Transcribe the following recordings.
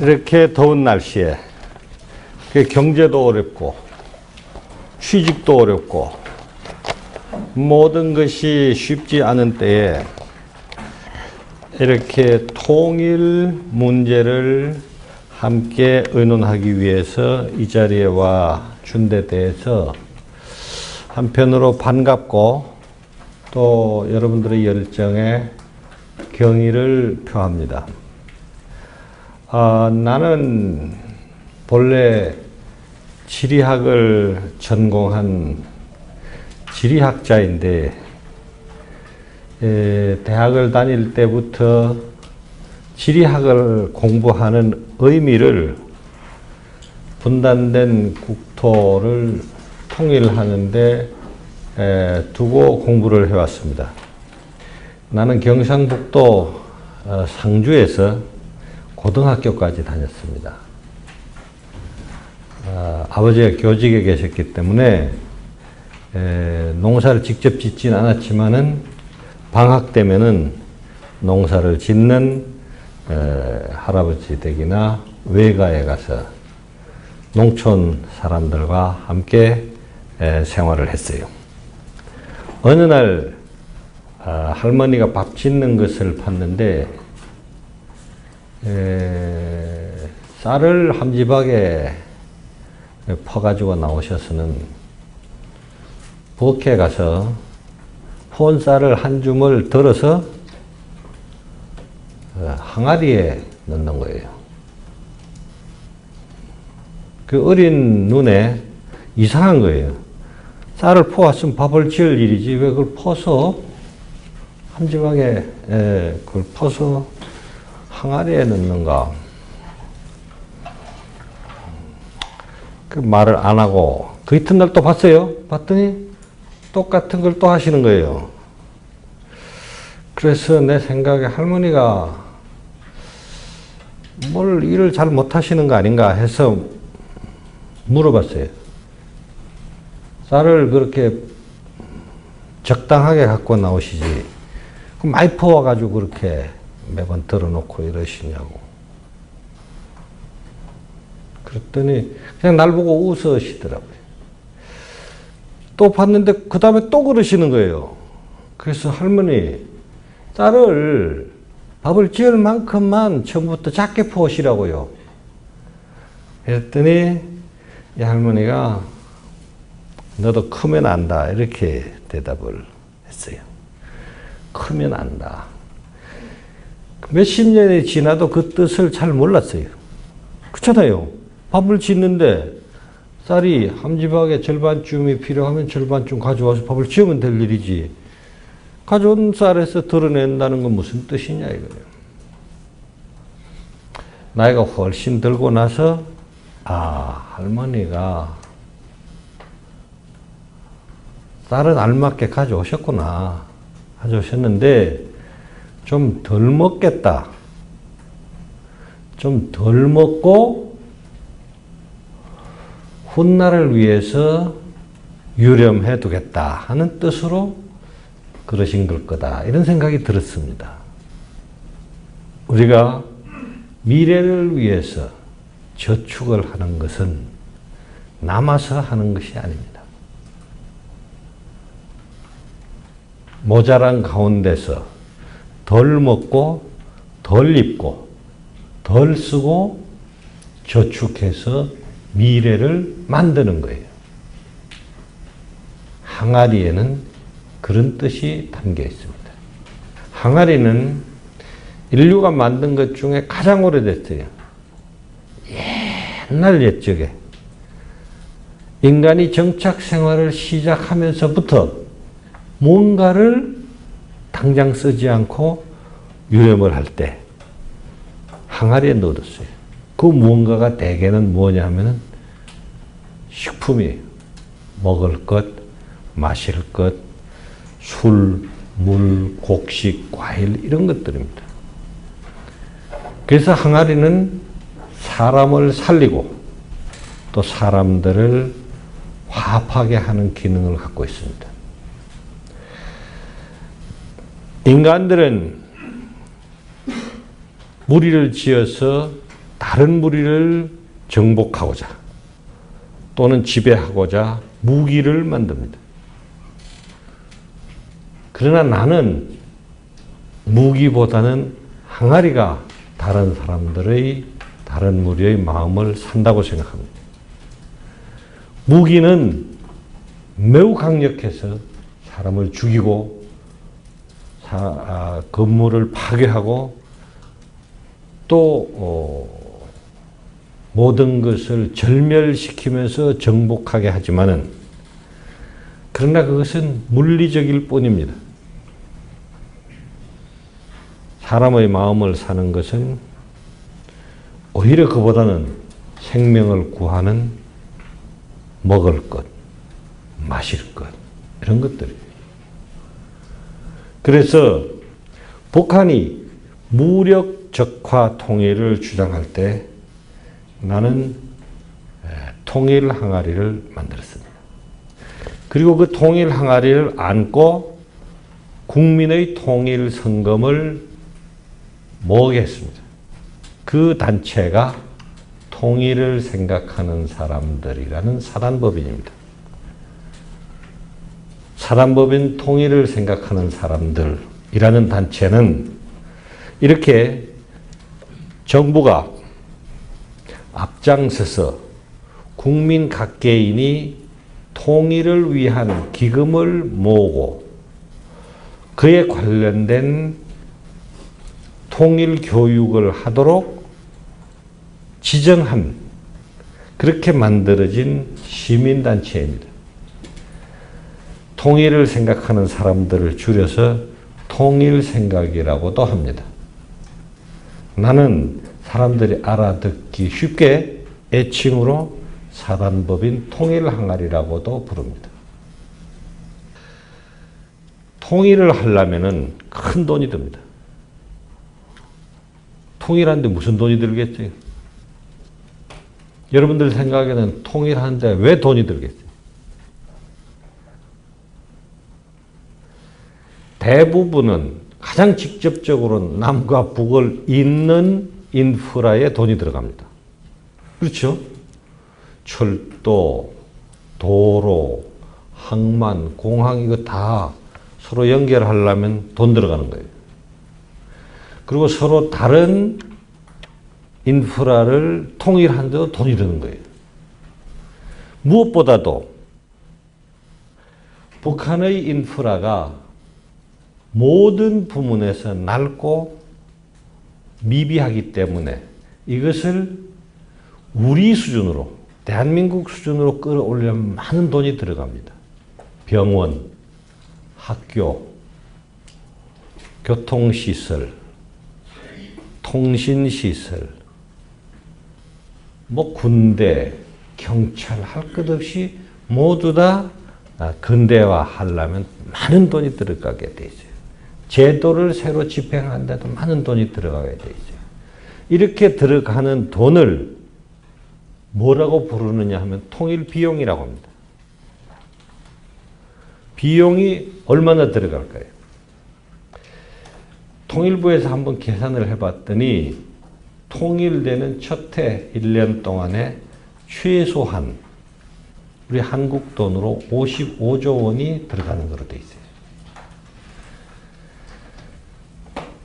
이렇게 더운 날씨에 경제도 어렵고 취직도 어렵고 모든 것이 쉽지 않은 때에 이렇게 통일 문제를 함께 의논하기 위해서 이 자리에 와 준 데 대해서 한편으로 반갑고 또 여러분들의 열정에 경의를 표합니다. 나는 본래 지리학을 전공한 지리학자인데 대학을 다닐 때부터 지리학을 공부하는 의미를 분단된 국토를 통일하는데 두고 공부를 해왔습니다. 나는 경상북도 상주에서 고등학교까지 다녔습니다. 아버지가 교직에 계셨기 때문에 농사를 직접 짓진 않았지만은 방학 되면은 농사를 짓는 할아버지 댁이나 외가에 가서 농촌 사람들과 함께 생활을 했어요. 어느 날 할머니가 밥 짓는 것을 봤는데 쌀을 한 지박에 퍼가지고 나오셔서는 부엌에 가서 퍼온 쌀을 한 줌을 덜어서 항아리에 넣는 거예요. 그 어린 눈에 이상한 거예요. 쌀을 퍼왔으면 밥을 지을 일이지 왜 그걸 퍼서 한 지박에 그걸 퍼서 항아리에 넣는가. 그 말을 안 하고 그 이튿날 또 봤어요. 봤더니 똑같은 걸 또 하시는 거예요. 그래서 내 생각에 할머니가 뭘 일을 잘 못하시는 거 아닌가 해서 물어봤어요. 쌀을 그렇게 적당하게 갖고 나오시지 그럼 많이 퍼와가지고 그렇게 매번 덜어놓고 이러시냐고. 그랬더니 그냥 날 보고 웃으시더라고요. 또 봤는데 그 다음에 또 그러시는 거예요. 그래서 할머니 쌀을 밥을 지을 만큼만 처음부터 작게 퍼오시라고요. 그랬더니 이 할머니가 너도 크면 안다 이렇게 대답을 했어요. 크면 안다. 몇십 년이 지나도 그 뜻을 잘 몰랐어요. 그렇잖아요. 밥을 짓는데 쌀이 한 지박에 절반쯤이 필요하면 절반쯤 가져와서 밥을 지으면 될 일이지. 가져온 쌀에서 덜어낸다는 건 무슨 뜻이냐 이거예요. 나이가 훨씬 들고 나서 할머니가 쌀은 알맞게 가져오셨구나. 가져오셨는데 좀 덜 먹겠다. 좀 덜 먹고 훗날을 위해서 유념해 두겠다 하는 뜻으로 그러신 걸 거다. 이런 생각이 들었습니다. 우리가 미래를 위해서 저축을 하는 것은 남아서 하는 것이 아닙니다. 모자란 가운데서 덜 먹고 덜 입고 덜 쓰고 저축해서 미래를 만드는 거예요. 항아리에는 그런 뜻이 담겨 있습니다. 항아리는 인류가 만든 것 중에 가장 오래됐어요. 옛날 옛적에 인간이 정착 생활을 시작하면서부터 뭔가를 당장 쓰지 않고 유념을 할 때 항아리에 넣어뒀어요. 그 무언가가 대개는 뭐냐 하면은 식품이에요. 먹을 것, 마실 것, 술, 물, 곡식, 과일 이런 것들입니다. 그래서 항아리는 사람을 살리고 또 사람들을 화합하게 하는 기능을 갖고 있습니다. 인간들은 무리를 지어서 다른 무리를 정복하고자 또는 지배하고자 무기를 만듭니다. 그러나 나는 무기보다는 항아리가 다른 사람들의, 다른 무리의 마음을 산다고 생각합니다. 무기는 매우 강력해서 사람을 죽이고 건물을 파괴하고 또 모든 것을 절멸시키면서 정복하게 하지만은, 그러나 그것은 물리적일 뿐입니다. 사람의 마음을 사는 것은 오히려 그보다는 생명을 구하는 먹을 것, 마실 것, 이런 것들이에요. 그래서 북한이 무력 적화 통일을 주장할 때 나는 통일 항아리를 만들었습니다. 그리고 그 통일 항아리를 안고 국민의 통일 성금을 모으게 했습니다. 그 단체가 통일을 생각하는 사람들이라는 사단법인입니다. 사단법인 통일을 생각하는 사람들이라는 단체는 이렇게 정부가 앞장서서 국민 각개인이 통일을 위한 기금을 모으고 그에 관련된 통일 교육을 하도록 지정한, 그렇게 만들어진 시민단체입니다. 통일을 생각하는 사람들을 줄여서 통일생각이라고도 합니다. 나는 사람들이 알아듣기 쉽게 애칭으로 사단법인 통일항아리라고도 부릅니다. 통일을 하려면 큰 돈이 듭니다. 통일하는데 무슨 돈이 들겠어요? 여러분들 생각에는 통일하는데 왜 돈이 들겠어요? 대부분은 가장 직접적으로 남과 북을 잇는 인프라에 돈이 들어갑니다. 그렇죠? 철도, 도로, 항만, 공항, 이거 다 서로 연결하려면 돈 들어가는 거예요. 그리고 서로 다른 인프라를 통일하는데도 돈이 드는 거예요. 무엇보다도 북한의 인프라가 모든 부문에서 넓고 미비하기 때문에 이것을 우리 수준으로, 대한민국 수준으로 끌어올리려면 많은 돈이 들어갑니다. 병원, 학교, 교통시설, 통신시설, 군대, 경찰 할 것 없이 모두 다 근대화하려면 많은 돈이 들어가게 돼 있어요. 제도를 새로 집행하는데도 많은 돈이 들어가게 돼 있어요. 이렇게 들어가는 돈을 뭐라고 부르느냐 하면 통일 비용이라고 합니다. 비용이 얼마나 들어갈까요? 통일부에서 한번 계산을 해봤더니 통일되는 첫 해 1년 동안에 최소한 우리 한국 돈으로 55조 원이 들어가는 것으로 돼 있어요.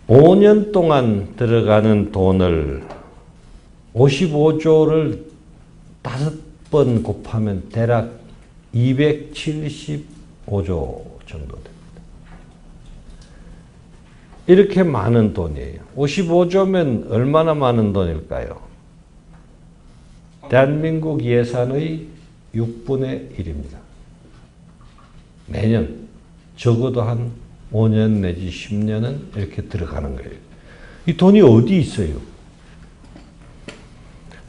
5년 동안 들어가는 돈을 55조를 5번 곱하면 대략 275조 정도 됩니다. 이렇게 많은 돈이에요. 55조면 얼마나 많은 돈일까요? 대한민국 예산의 6분의 1입니다. 매년 적어도 한 5년 내지 10년은 이렇게 들어가는 거예요. 이 돈이 어디 있어요?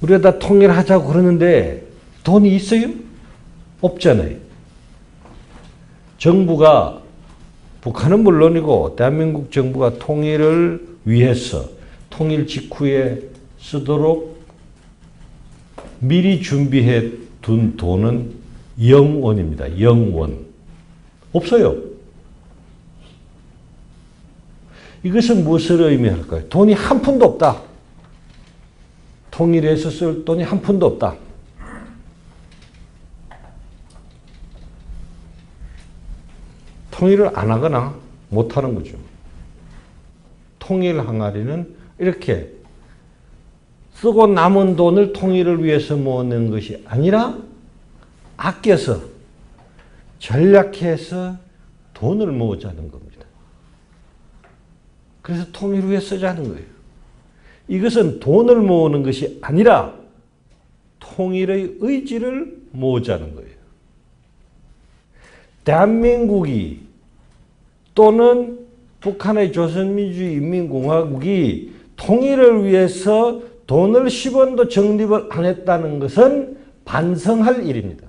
우리가 다 통일하자고 그러는데 돈이 있어요? 없잖아요. 정부가, 북한은 물론이고 대한민국 정부가 통일을 위해서 통일 직후에 쓰도록 미리 준비해 둔 돈은 0원입니다. 0원. 없어요. 이것은 무엇을 의미할까요? 돈이 한 푼도 없다. 통일해서 쓸 돈이 한 푼도 없다. 통일을 안 하거나 못 하는 거죠. 통일 항아리는 이렇게 쓰고 남은 돈을 통일을 위해서 모으는 것이 아니라 아껴서 전략해서 돈을 모으자는 겁니다. 그래서 통일을 위해 쓰자는 거예요. 이것은 돈을 모으는 것이 아니라 통일의 의지를 모으자는 거예요. 대한민국이 또는 북한의 조선민주인민공화국이 통일을 위해서 돈을 10원도 적립을 안 했다는 것은 반성할 일입니다.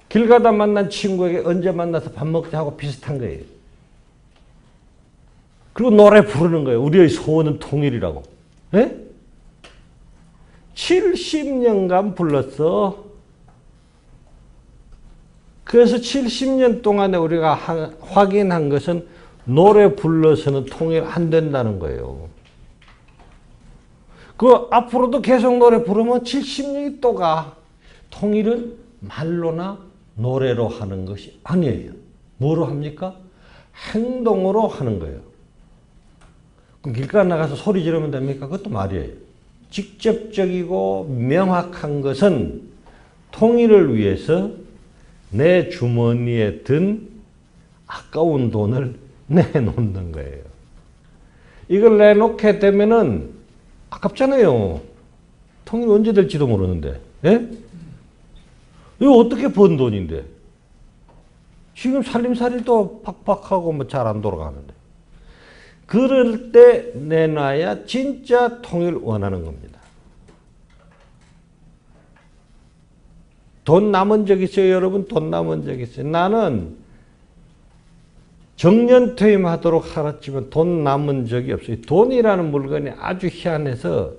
길 가다 만난 친구에게 언제 만나서 밥 먹자 하고 비슷한 거예요. 그리고 노래 부르는 거예요. 우리의 소원은 통일이라고. 예? 70년간 불렀어. 그래서 70년 동안에 우리가 확인한 것은 노래 불러서는 통일 안 된다는 거예요. 그 앞으로도 계속 노래 부르면 70년이 또 가. 통일은 말로나 노래로 하는 것이 아니에요. 뭐로 합니까? 행동으로 하는 거예요. 그럼 길가에 나가서 소리 지르면 됩니까? 그것도 말이에요. 직접적이고 명확한 것은 통일을 위해서 내 주머니에 든 아까운 돈을 내놓는 거예요. 이걸 내놓게 되면은 아깝잖아요. 통일이 언제 될지도 모르는데. 예? 이거 어떻게 번 돈인데? 지금 살림살이도 팍팍하고 뭐 잘 안 돌아가는데. 그럴 때 내놔야 진짜 통일 원하는 겁니다. 돈 남은 적 있어요, 여러분? 돈 남은 적 있어요. 나는 정년퇴임하도록 살았지만 돈 남은 적이 없어요. 돈이라는 물건이 아주 희한해서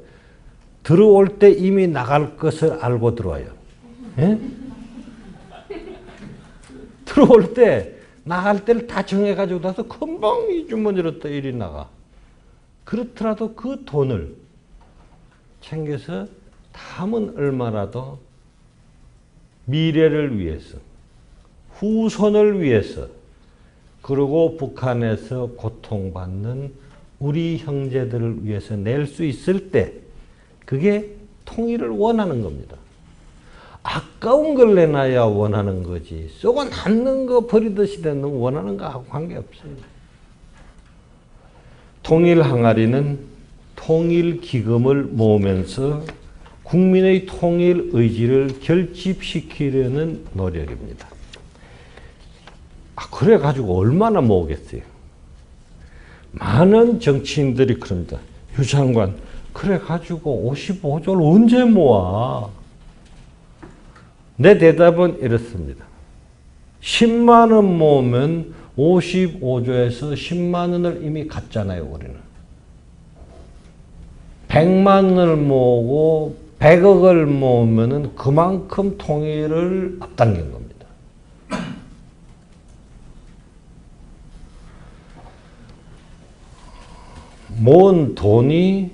들어올 때 이미 나갈 것을 알고 들어와요. 예? 들어올 때 나갈 때를 다 정해가지고 나서 금방 이 주머니로 또 이리 나가. 그렇더라도 그 돈을 챙겨서 다음은 얼마라도 미래를 위해서, 후손을 위해서, 그리고 북한에서 고통받는 우리 형제들을 위해서 낼 수 있을 때 그게 통일을 원하는 겁니다. 아까운 걸 내놔야 원하는 거지. 썩어 남는 거 버리듯이 되는 원하는 거하고 관계없어요. 통일 항아리는 통일 기금을 모으면서 국민의 통일 의지를 결집시키려는 노력입니다. 그래가지고 얼마나 모으겠어요. 많은 정치인들이 그럽니다. 유 장관, 그래가지고 55조를 언제 모아? 내 대답은 이렇습니다. 10만 원 모으면 55조에서 10만 원을 이미 갔잖아요, 우리는. 100만 원을 모으고 100억을 모으면은 그만큼 통일을 앞당긴 겁니다. 모은 돈이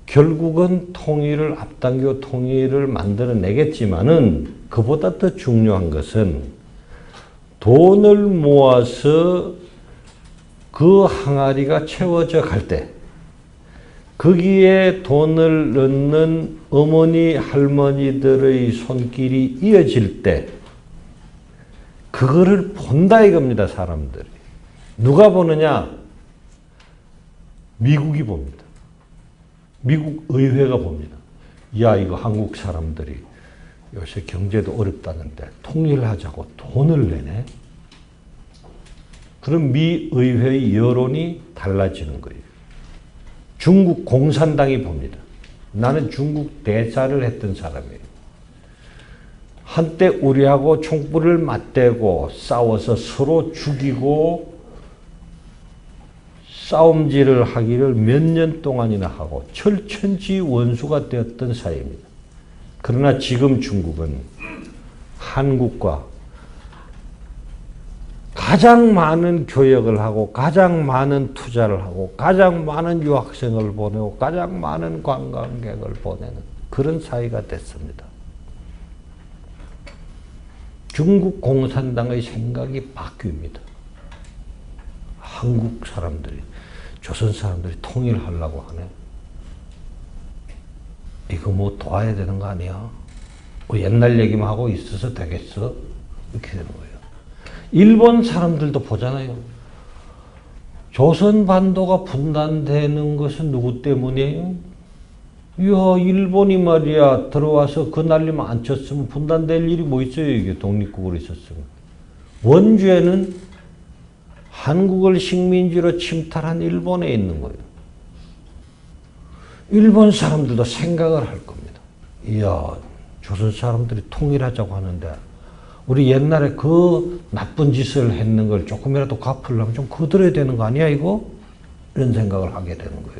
결국은 통일을 앞당기고 통일을 만들어내겠지만은 그보다 더 중요한 것은 돈을 모아서 그 항아리가 채워져 갈 때 거기에 돈을 넣는 어머니, 할머니들의 손길이 이어질 때 그거를 본다 이겁니다, 사람들이. 누가 보느냐? 미국이 봅니다. 미국 의회가 봅니다. 야, 이거 한국 사람들이 요새 경제도 어렵다는데 통일하자고 돈을 내네. 그럼 미 의회의 여론이 달라지는 거예요. 중국 공산당이 봅니다. 나는 중국 대사를 했던 사람이에요. 한때 우리하고 총불을 맞대고 싸워서 서로 죽이고 싸움질을 하기를 몇 년 동안이나 하고 철천지 원수가 되었던 사이입니다. 그러나 지금 중국은 한국과 가장 많은 교역을 하고 가장 많은 투자를 하고 가장 많은 유학생을 보내고 가장 많은 관광객을 보내는 그런 사회가 됐습니다. 중국 공산당의 생각이 바뀝니다. 한국 사람들이, 조선 사람들이 통일하려고 하네. 이거 뭐 도와야 되는 거 아니야? 뭐 옛날 얘기만 하고 있어서 되겠어? 이렇게 되는 거예요. 일본 사람들도 보잖아요. 조선 반도가 분단되는 것은 누구 때문이에요? 이야, 일본이 말이야 들어와서 그 난리만 안 쳤으면 분단될 일이 뭐 있어요? 이게 독립국으로 있었으면. 원주에는 한국을 식민지로 침탈한 일본에 있는 거예요. 일본 사람들도 생각을 할 겁니다. 이야, 조선 사람들이 통일하자고 하는데 우리 옛날에 그 나쁜 짓을 했는 걸 조금이라도 갚으려면 좀 거들어야 되는 거 아니야 이거? 이런 생각을 하게 되는 거예요.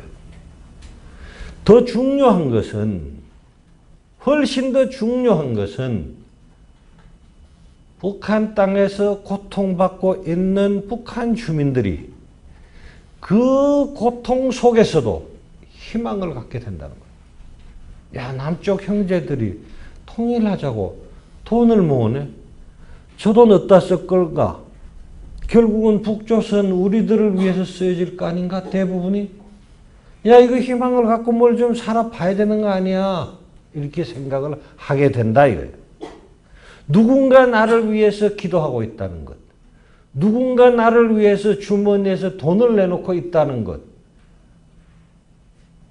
더 중요한 것은, 훨씬 더 중요한 것은 북한 땅에서 고통받고 있는 북한 주민들이 그 고통 속에서도 희망을 갖게 된다는 거예요. 야, 남쪽 형제들이 통일하자고 돈을 모으네. 저 돈 어디다 쓸 걸까? 결국은 북조선 우리들을 위해서 쓰여질 거 아닌가? 대부분이. 야, 이거 희망을 갖고 뭘 좀 살아봐야 되는 거 아니야? 이렇게 생각을 하게 된다 이거예요. 누군가 나를 위해서 기도하고 있다는 것. 누군가 나를 위해서 주머니에서 돈을 내놓고 있다는 것.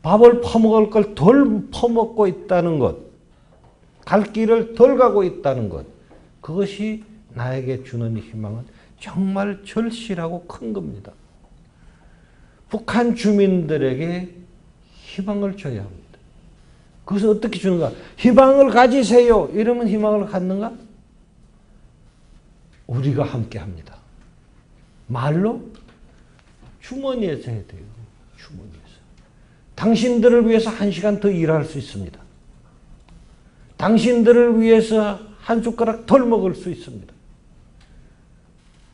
밥을 퍼먹을 걸 덜 퍼먹고 있다는 것. 갈 길을 덜 가고 있다는 것. 그것이 나에게 주는 희망은 정말 절실하고 큰 겁니다. 북한 주민들에게 희망을 줘야 합니다. 그것을 어떻게 주는가? 희망을 가지세요. 이러면 희망을 갖는가? 우리가 함께 합니다. 말로? 주머니에서 해야 돼요. 주머니에서. 당신들을 위해서 1시간 더 일할 수 있습니다. 당신들을 위해서 한 숟가락 덜 먹을 수 있습니다.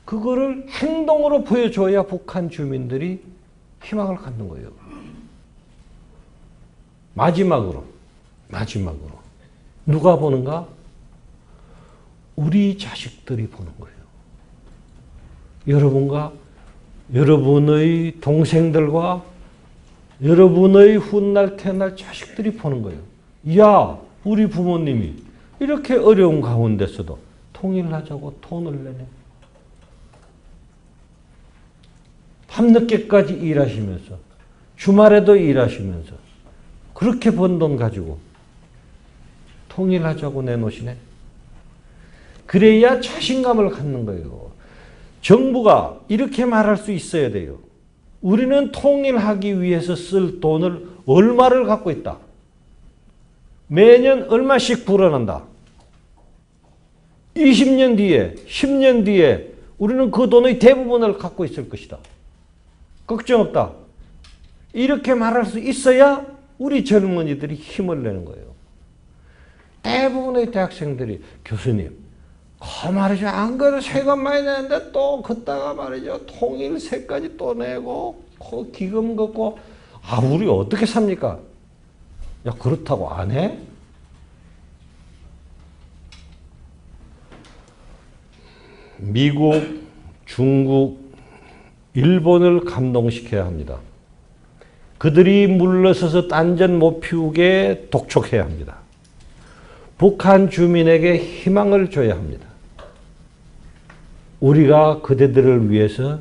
그거를 행동으로 보여줘야 북한 주민들이 희망을 갖는 거예요. 마지막으로 누가 보는가? 우리 자식들이 보는 거예요. 여러분과 여러분의 동생들과 여러분의 훗날 태어날 자식들이 보는 거예요. 야, 우리 부모님이 이렇게 어려운 가운데서도 통일하자고 돈을 내네. 밤늦게까지 일하시면서 주말에도 일하시면서 그렇게 번 돈 가지고 통일하자고 내놓으시네. 그래야 자신감을 갖는 거예요. 정부가 이렇게 말할 수 있어야 돼요. 우리는 통일하기 위해서 쓸 돈을 얼마를 갖고 있다. 매년 얼마씩 불어난다. 20년 뒤에, 10년 뒤에 우리는 그 돈의 대부분을 갖고 있을 것이다. 걱정 없다. 이렇게 말할 수 있어야 우리 젊은이들이 힘을 내는 거예요. 대부분의 대학생들이 교수님, 말이죠. 안 그래도 세금 많이 내는데 또 걷다가 말이죠. 통일세까지 또 내고 기금 걷고 우리 어떻게 삽니까? 야, 그렇다고 안 해? 미국, 중국, 일본을 감동시켜야 합니다. 그들이 물러서서 딴전 못 피우게 독촉해야 합니다. 북한 주민에게 희망을 줘야 합니다. 우리가 그대들을 위해서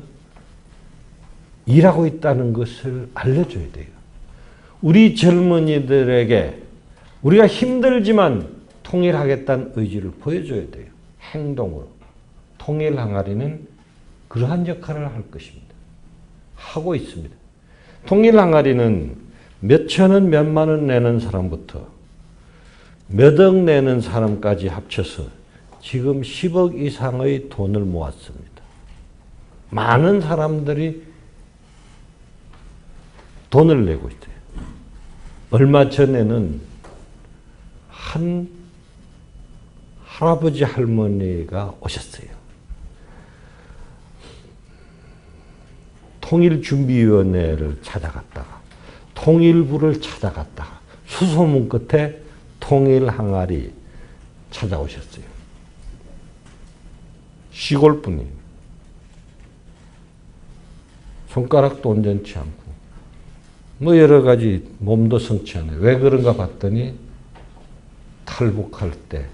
일하고 있다는 것을 알려줘야 돼요. 우리 젊은이들에게 우리가 힘들지만 통일하겠다는 의지를 보여줘야 돼요. 행동으로. 통일 항아리는 그러한 역할을 할 것입니다. 하고 있습니다. 통일 항아리는 몇천 원, 몇만 원 내는 사람부터 몇 억 내는 사람까지 합쳐서 지금 10억 이상의 돈을 모았습니다. 많은 사람들이 돈을 내고 있어요. 얼마 전에는 한 할아버지 할머니가 오셨어요. 통일준비위원회를 찾아갔다가 통일부를 찾아갔다가 수소문 끝에 통일항아리 찾아오셨어요. 시골분이 손가락도 온전치 않고 뭐 여러 가지 몸도 성치 않아요. 왜 그런가 봤더니 탈북할 때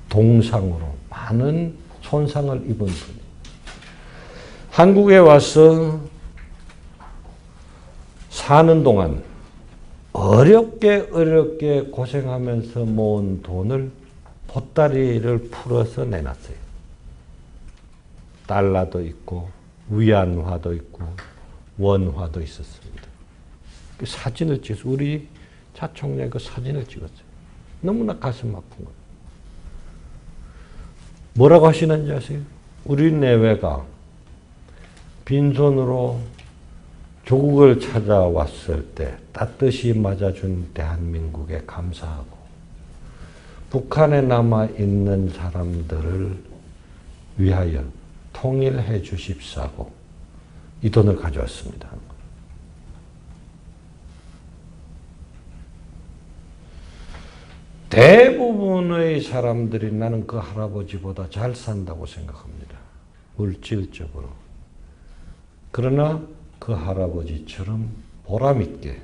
동상으로 많은 손상을 입은 분이 한국에 와서 사는 동안 어렵게 고생하면서 모은 돈을 보따리를 풀어서 내놨어요. 달러도 있고 위안화도 있고 원화도 있었습니다. 그 사진을 찍어서 우리 차 총장이 그 사진을 찍었어요. 너무나 가슴 아픈 거예요. 뭐라고 하시는지 아세요? 우리 내외가 빈손으로 조국을 찾아왔을 때 따뜻이 맞아준 대한민국에 감사하고 북한에 남아있는 사람들을 위하여 통일해 주십사고 이 돈을 가져왔습니다. 대부분의 사람들이 나는 그 할아버지보다 잘 산다고 생각합니다. 물질적으로. 그러나 그 할아버지처럼 보람있게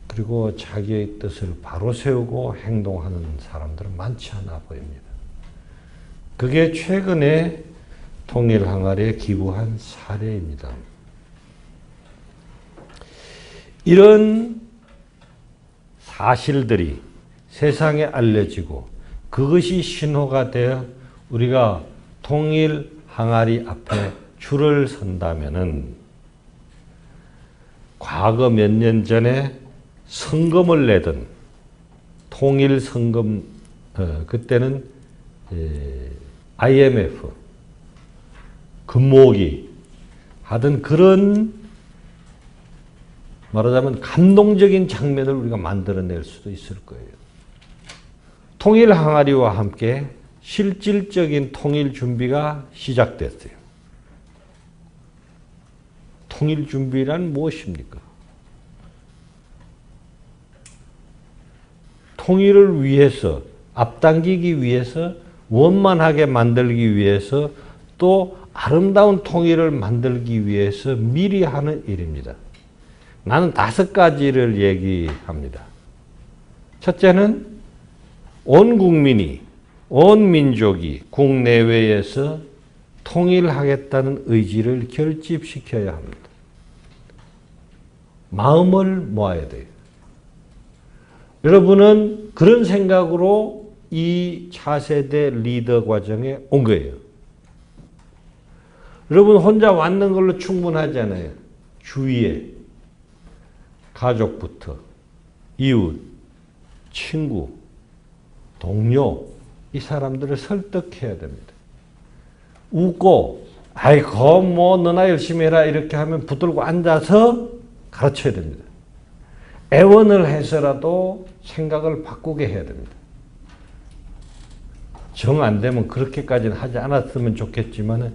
그리고 자기의 뜻을 바로 세우고 행동하는 사람들은 많지 않아 보입니다. 그게 최근에 통일항아리에 기부한 사례입니다. 이런 사실들이 세상에 알려지고 그것이 신호가 되어 우리가 통일항아리 앞에 줄을 선다면은 과거 몇 년 전에 성금을 내던 통일성금 그때는 IMF 금모기 하던 그런 말하자면 감동적인 장면을 우리가 만들어낼 수도 있을 거예요. 통일항아리와 함께 실질적인 통일 준비가 시작됐어요. 통일 준비란 무엇입니까? 통일을 위해서 앞당기기 위해서 원만하게 만들기 위해서 또 아름다운 통일을 만들기 위해서 미리 하는 일입니다. 나는 5가지를 얘기합니다. 첫째는 온 국민이, 온 민족이 국내외에서 통일하겠다는 의지를 결집시켜야 합니다. 마음을 모아야 돼요. 여러분은 그런 생각으로 이 차세대 리더 과정에 온 거예요. 여러분 혼자 왔는 걸로 충분하지 않아요. 주위에 가족부터 이웃, 친구, 동료 이 사람들을 설득해야 됩니다. 웃고 아이고 뭐 너나 열심히 해라 이렇게 하면 붙들고 앉아서 가르쳐야 됩니다. 애원을 해서라도 생각을 바꾸게 해야 됩니다. 정 안 되면 그렇게까지는 하지 않았으면 좋겠지만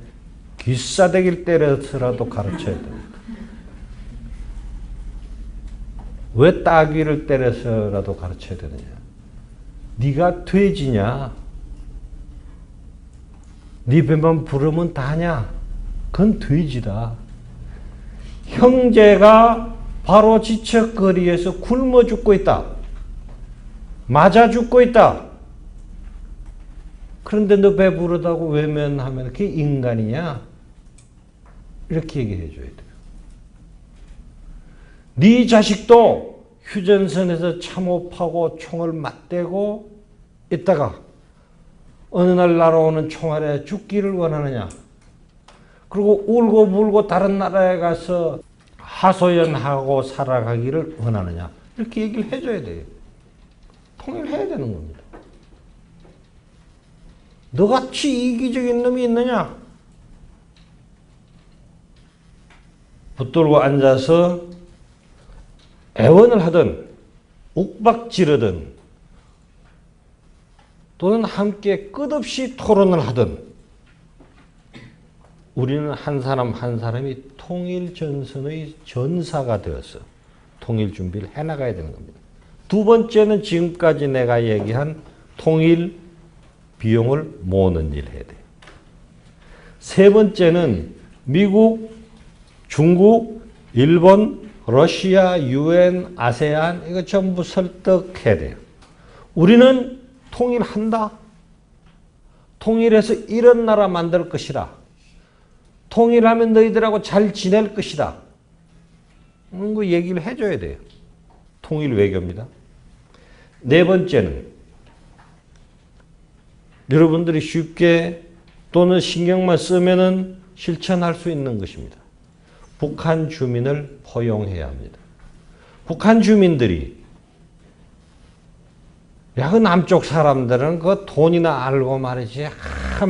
귀싸대기를 때려서라도 가르쳐야 됩니다. 왜 따귀를 때려서라도 가르쳐야 되느냐? 네가 돼지냐? 네 배만 부르면 다냐? 그건 돼지다. 형제가 바로 지척거리에서 굶어 죽고 있다. 맞아 죽고 있다. 그런데 너 배부르다고 외면하면 그게 인간이냐? 이렇게 얘기해 줘야 돼요. 네 자식도 휴전선에서 참호파고 총을 맞대고 있다가 어느 날 날아오는 총알에 죽기를 원하느냐? 그리고 울고 불고 다른 나라에 가서 하소연하고 살아가기를 원하느냐? 이렇게 얘기를 해줘야 돼요. 통일해야 되는 겁니다. 너같이 이기적인 놈이 있느냐? 붙들고 앉아서 애원을 하든 욱박지르든 또는 함께 끝없이 토론을 하든 우리는 한 사람 한 사람이 통일전선의 전사가 되어서 통일 준비를 해나가야 되는 겁니다. 두 번째는 지금까지 내가 얘기한 통일 비용을 모으는 일 해야 돼요. 세 번째는 미국, 중국, 일본, 러시아, UN, 아세안 이거 전부 설득해야 돼요. 우리는 통일한다. 통일해서 이런 나라 만들 것이라. 통일하면 너희들하고 잘 지낼 것이다. 그 얘기를 해줘야 돼요. 통일 외교입니다. 네 번째는 여러분들이 쉽게 또는 신경만 쓰면은 실천할 수 있는 것입니다. 북한 주민을 포용해야 합니다. 북한 주민들이 그 남쪽 사람들은 그 돈이나 알고 말이지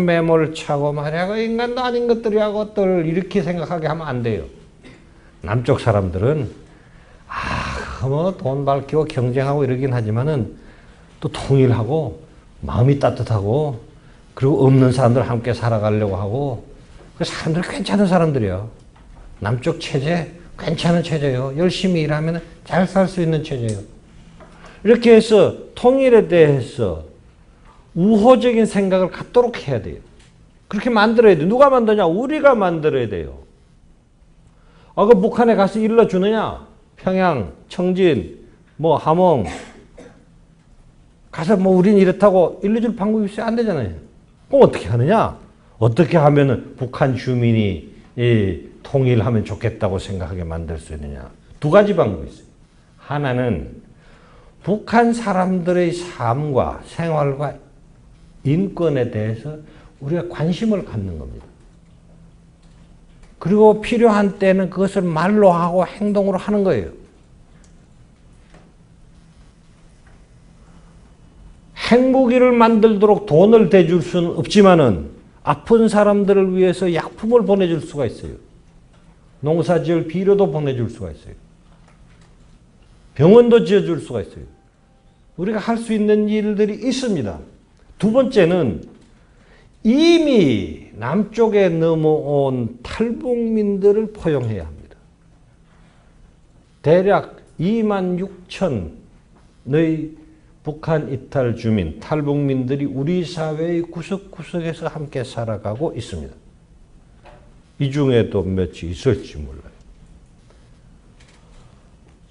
매몰 차고 말이야 그 인간도 아닌 것들이야 그것들 이렇게 생각하게 하면 안 돼요. 남쪽 사람들은 뭐 돈 밝히고 경쟁하고 이러긴 하지만은 또 통일하고 마음이 따뜻하고 그리고 없는 사람들 함께 살아가려고 하고 그 사람들 괜찮은 사람들이요. 남쪽 체제 괜찮은 체제요. 열심히 일하면 잘 살 수 있는 체제요. 이렇게 해서 통일에 대해서 우호적인 생각을 갖도록 해야 돼요. 그렇게 만들어야 돼요. 누가 만드냐? 우리가 만들어야 돼요. 그 북한에 가서 일러주느냐? 평양, 청진, 함흥 가서 우린 이렇다고 일러줄 방법이 있어야 안 되잖아요. 그럼 어떻게 하느냐? 어떻게 하면은 북한 주민이 통일하면 좋겠다고 생각하게 만들 수 있느냐? 두 가지 방법이 있어요. 하나는 북한 사람들의 삶과 생활과 인권에 대해서 우리가 관심을 갖는 겁니다. 그리고 필요한 때는 그것을 말로 하고 행동으로 하는 거예요. 행복이를 만들도록 돈을 대줄 수는 없지만은 아픈 사람들을 위해서 약품을 보내줄 수가 있어요. 농사지을 비료도 보내줄 수가 있어요. 병원도 지어줄 수가 있어요. 우리가 할 수 있는 일들이 있습니다. 두 번째는 이미 남쪽에 넘어온 탈북민들을 포용해야 합니다. 대략 26,000의 북한 이탈 주민, 탈북민들이 우리 사회의 구석구석에서 함께 살아가고 있습니다. 이 중에도 몇이 있을지 몰라요.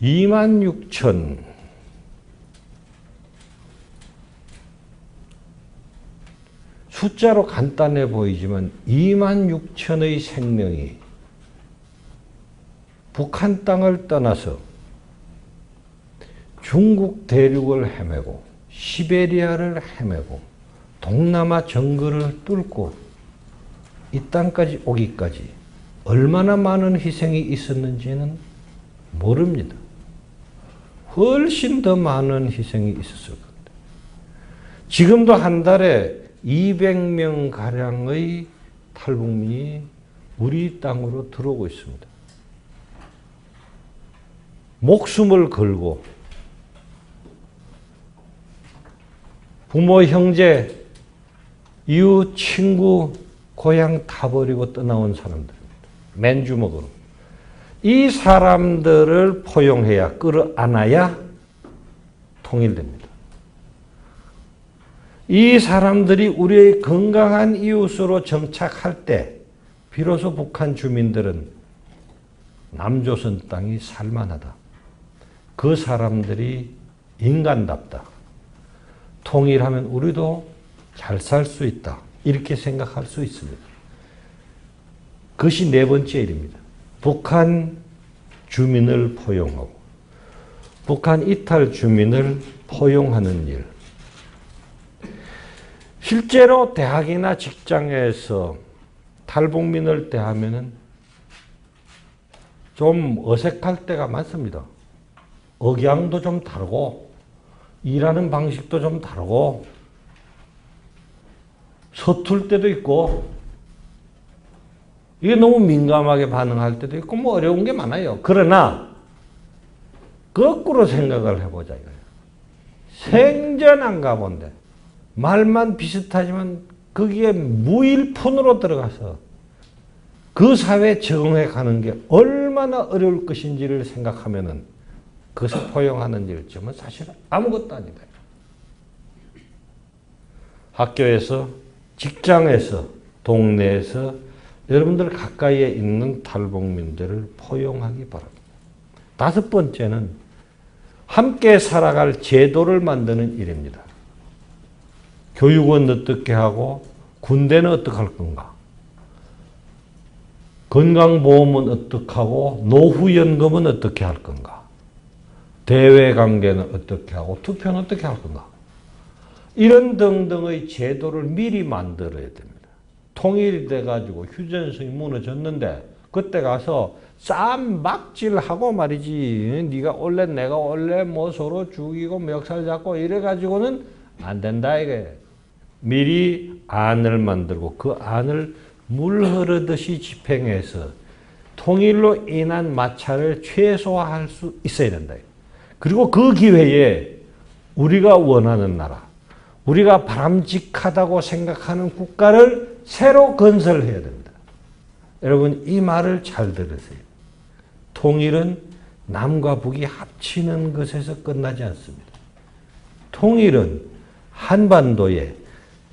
26,000 숫자로 간단해 보이지만 26,000의 생명이 북한 땅을 떠나서 중국 대륙을 헤매고 시베리아를 헤매고 동남아 정글을 뚫고 이 땅까지 오기까지 얼마나 많은 희생이 있었는지는 모릅니다. 훨씬 더 많은 희생이 있었을 겁니다. 지금도 한 달에 200명 가량의 탈북민이 우리 땅으로 들어오고 있습니다. 목숨을 걸고 부모, 형제, 이웃, 친구, 고향 다 버리고 떠나온 사람들입니다. 맨주먹으로. 이 사람들을 포용해야, 끌어안아야 통일됩니다. 이 사람들이 우리의 건강한 이웃으로 정착할 때 비로소 북한 주민들은 남조선 땅이 살만하다. 그 사람들이 인간답다. 통일하면 우리도 잘 살 수 있다. 이렇게 생각할 수 있습니다. 그것이 네 번째 일입니다. 북한 주민을 포용하고 북한 이탈 주민을 포용하는 일. 실제로 대학이나 직장에서 탈북민을 대하면은 좀 어색할 때가 많습니다. 억양도 좀 다르고 일하는 방식도 좀 다르고 서툴 때도 있고 이게 너무 민감하게 반응할 때도 있고 뭐 어려운 게 많아요. 그러나 거꾸로 생각을 해보자 이거예요. 생전 안 가본데 말만 비슷하지만 거기에 무일푼으로 들어가서 그 사회에 적응해 가는 게 얼마나 어려울 것인지를 생각하면은 그것을 포용하는 일점은 사실 아무것도 아니다. 학교에서, 직장에서, 동네에서 여러분들 가까이에 있는 탈북민들을 포용하기 바랍니다. 다섯 번째는 함께 살아갈 제도를 만드는 일입니다. 교육은 어떻게 하고 군대는 어떻게 할 건가? 건강보험은 어떻게 하고 노후연금은 어떻게 할 건가? 대외관계는 어떻게 하고 투표는 어떻게 할 건가? 이런 등등의 제도를 미리 만들어야 됩니다. 통일이 돼가지고 휴전선이 무너졌는데 그때 가서 쌈 막질하고 말이지 네가 올래 내가 올래 뭐 서로 죽이고 멱살 잡고 이래가지고는 안 된다 이게. 미리 안을 만들고 그 안을 물 흐르듯이 집행해서 통일로 인한 마찰을 최소화할 수 있어야 된다. 그리고 그 기회에 우리가 원하는 나라, 우리가 바람직하다고 생각하는 국가를 새로 건설해야 됩니다. 여러분 이 말을 잘 들으세요. 통일은 남과 북이 합치는 것에서 끝나지 않습니다. 통일은 한반도에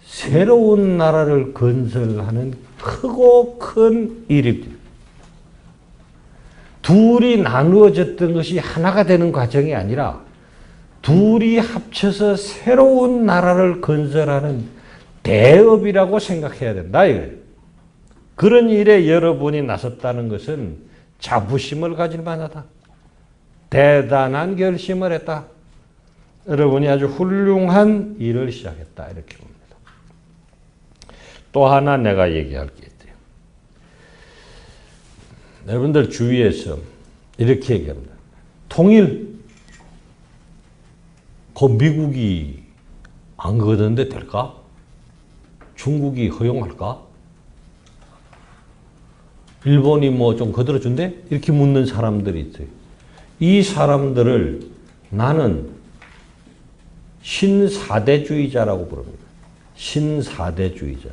새로운 나라를 건설하는 크고 큰 일입니다. 둘이 나누어졌던 것이 하나가 되는 과정이 아니라 둘이 합쳐서 새로운 나라를 건설하는 대업이라고 생각해야 된다. 이거예요. 그런 일에 여러분이 나섰다는 것은 자부심을 가질 만하다. 대단한 결심을 했다. 여러분이 아주 훌륭한 일을 시작했다. 이렇게 봅니다. 또 하나 내가 얘기할 게 있대요. 여러분들 주위에서 이렇게 얘기합니다. 통일, 그 미국이 안 거던데 될까? 중국이 허용할까? 일본이 뭐 좀 거들어준대? 이렇게 묻는 사람들이 있어요. 이 사람들을 나는 신사대주의자라고 부릅니다. 신사대주의자.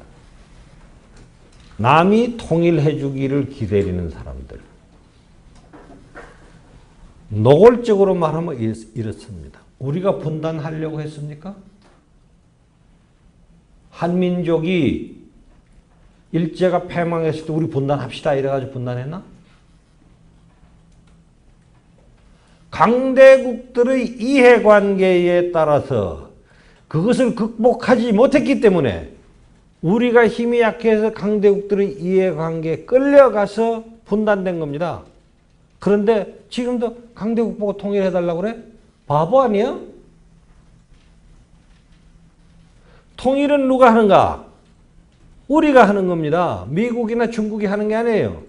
남이 통일해 주기를 기다리는 사람들. 노골적으로 말하면 이렇습니다. 우리가 분단하려고 했습니까? 한민족이 일제가 패망했을 때 우리 분단합시다 이래가지고 분단했나? 강대국들의 이해관계에 따라서 그것을 극복하지 못했기 때문에 우리가 힘이 약해서 강대국들의 이해관계에 끌려가서 분단된 겁니다. 그런데 지금도 강대국 보고 통일해달라고 그래? 바보 아니야? 통일은 누가 하는가? 우리가 하는 겁니다. 미국이나 중국이 하는 게 아니에요.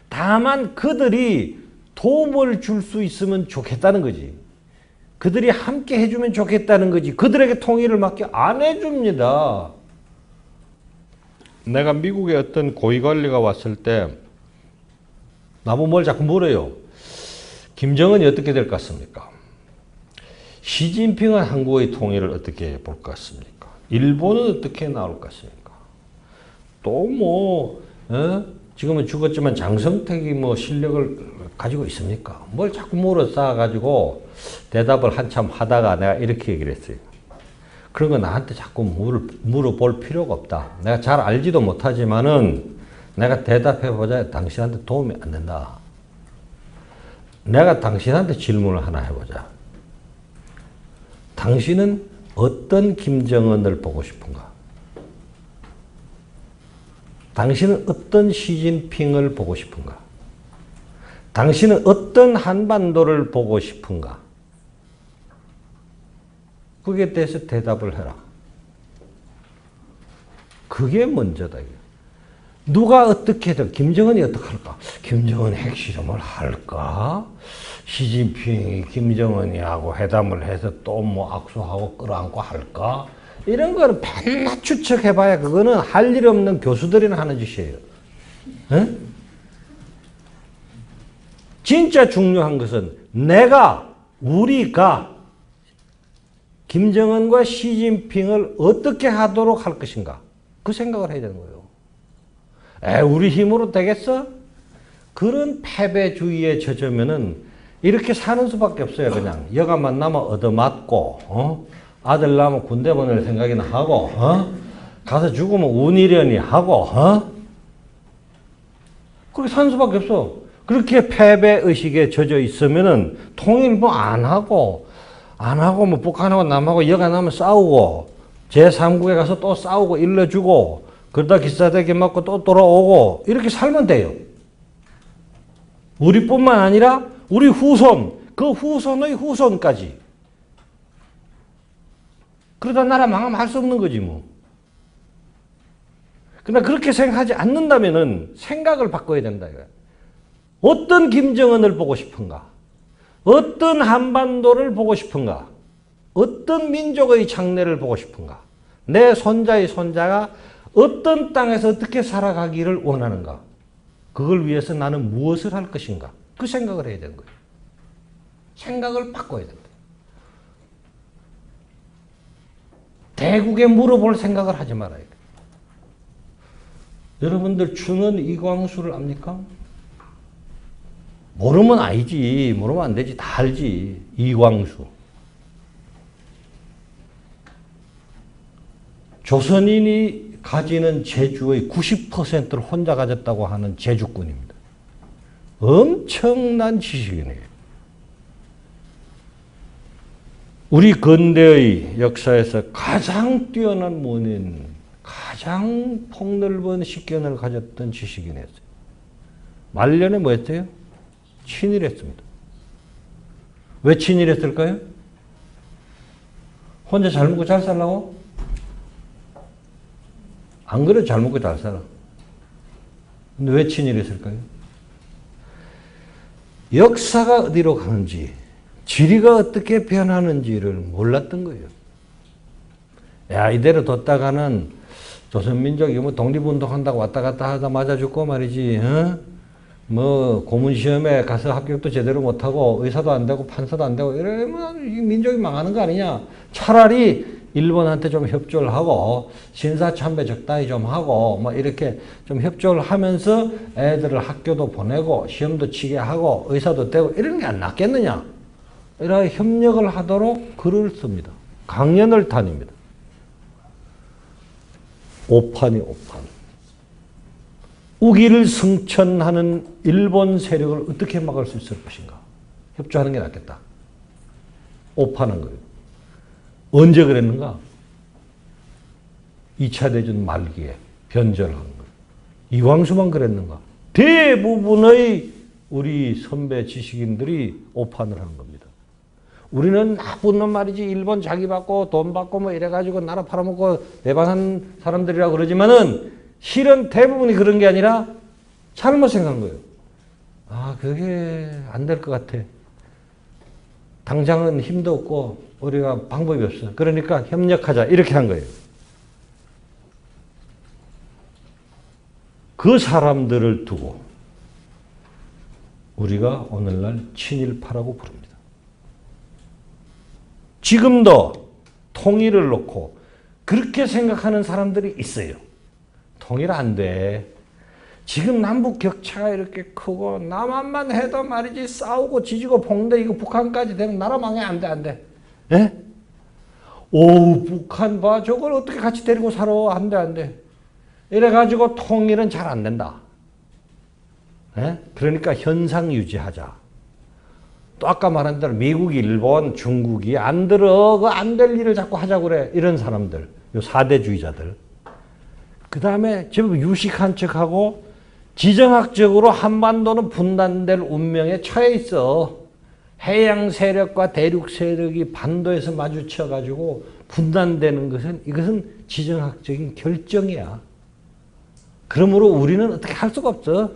다만 그들이 도움을 줄 수 있으면 좋겠다는 거지. 그들이 함께 해주면 좋겠다는 거지. 그들에게 통일을 맡겨 안 해줍니다. 내가 미국에 어떤 고위관리가 왔을 때 나보고 뭘 자꾸 물어요. 김정은이 어떻게 될 것 같습니까? 시진핑은 한국의 통일을 어떻게 볼 것 같습니까? 일본은 어떻게 나올 것 같습니까? 또 뭐 지금은 죽었지만 장성택이 뭐 실력을 가지고 있습니까? 뭘 자꾸 물어 쌓아가지고 대답을 한참 하다가 내가 이렇게 얘기를 했어요. 그런 거 나한테 자꾸 물어볼 필요가 없다. 내가 잘 알지도 못하지만은 내가 대답해보자. 당신한테 도움이 안 된다. 내가 당신한테 질문을 하나 해보자. 당신은 어떤 김정은을 보고 싶은가? 당신은 어떤 시진핑을 보고 싶은가? 당신은 어떤 한반도를 보고 싶은가? 거기에 대해서 대답을 해라. 그게 먼저다. 누가 어떻게든 김정은이 어떻게 할까? 김정은이 핵실험을 할까? 시진핑이 김정은이하고 회담을 해서 또 뭐 악수하고 끌어안고 할까? 이런 거는 맨날 추측해봐야 그거는 할 일 없는 교수들이나 하는 짓이에요. 에? 진짜 중요한 것은 우리가 김정은과 시진핑을 어떻게 하도록 할 것인가? 그 생각을 해야 되는 거예요. 우리 힘으로 되겠어? 그런 패배주의에 젖으면은 이렇게 사는 수밖에 없어요. 그냥 여가 만나면 얻어맞고, 아들 낳으면 군대 보낼 생각이나 하고, 가서 죽으면 운이려니 하고, 그렇게 사는 수밖에 없어. 그렇게 패배의식에 젖어 있으면은 통일 뭐 안 하고 뭐 북한하고 남하고 여가 나면 싸우고, 제3국에 가서 또 싸우고 일러주고, 그러다 기사대기 맞고 또 돌아오고, 이렇게 살면 돼요. 우리뿐만 아니라 우리 후손, 그 후손의 후손까지. 그러다 나라 망하면 할 수 없는 거지 뭐. 그러나 그렇게 생각하지 않는다면은 생각을 바꿔야 된다 이거야. 어떤 김정은을 보고 싶은가? 어떤 한반도를 보고 싶은가? 어떤 민족의 장래를 보고 싶은가? 내 손자의 손자가 어떤 땅에서 어떻게 살아가기를 원하는가? 그걸 위해서 나는 무엇을 할 것인가? 그 생각을 해야 되는 거예요. 생각을 바꿔야 된다. 대국에 물어볼 생각을 하지 말아요. 여러분들 준원 이광수를 압니까? 모르면 알지. 모르면 안 되지. 다 알지. 이광수. 조선인이 가지는 제주의 90%를 혼자 가졌다고 하는 제주꾼입니다. 엄청난 지식이네요. 우리 근대의 역사에서 가장 뛰어난 문인, 가장 폭넓은 식견을 가졌던 지식인이었어요. 말년에 뭐 했어요? 친일했습니다. 왜 친일했을까요? 혼자 잘 먹고 잘 살라고? 안 그래 잘 먹고 잘 살아. 근데 왜 친일했을까요? 역사가 어디로 가는지, 지리가 어떻게 변하는지를 몰랐던 거예요. 야, 이대로 뒀다가는 조선민족이 뭐 독립운동한다고 왔다 갔다 하다 맞아 죽고 말이지, 뭐 고문시험에 가서 합격도 제대로 못하고 의사도 안 되고 판사도 안 되고 이러면 민족이 망하는 거 아니냐. 차라리 일본한테 좀 협조를 하고 신사참배 적당히 좀 하고 뭐 이렇게 좀 협조를 하면서 애들을 학교도 보내고 시험도 치게 하고 의사도 되고 이런 게 안 낫겠느냐. 이렇게 협력을 하도록 글을 씁니다. 강연을 다닙니다. 오판이 오판. 우기를 승천하는 일본 세력을 어떻게 막을 수 있을 것인가. 협조하는 게 낫겠다. 오판한 거예요. 언제 그랬는가? 2차 대전 말기에 변절한 거예요. 이광수만 그랬는가? 대부분의 우리 선배 지식인들이 오판을 하는 겁니다. 우리는 나쁜 놈 말이지, 일본 자기 받고 돈 받고 뭐 이래가지고 나라 팔아먹고 내방한 사람들이라고 그러지만은 실은 대부분이 그런 게 아니라 잘못 생각한 거예요. 아, 그게 안 될 것 같아. 당장은 힘도 없고 우리가 방법이 없어. 그러니까 협력하자. 이렇게 한 거예요. 그 사람들을 두고 우리가 오늘날 친일파라고 부릅니다. 지금도 통일을 놓고 그렇게 생각하는 사람들이 있어요. 통일 안 돼. 지금 남북 격차가 이렇게 크고 남한만 해도 말이지 싸우고 지지고 볶는데 이거 북한까지 되면 나라 망해. 안 돼, 안 돼. 예? 오, 북한 봐. 저걸 어떻게 같이 데리고 살아. 안 돼, 안 돼. 이래가지고 통일은 잘 안 된다. 예? 그러니까 현상 유지하자. 또 아까 말한 대로 미국, 일본, 중국이 안 들어. 그 안 될 일을 자꾸 하자고 그래. 이런 사람들. 요 4대주의자들. 그 다음에 제법 유식한 척하고 지정학적으로 한반도는 분단될 운명에 처해 있어. 해양 세력과 대륙 세력이 반도에서 마주쳐가지고 분단되는 것은 이것은 지정학적인 결정이야. 그러므로 우리는 어떻게 할 수가 없어.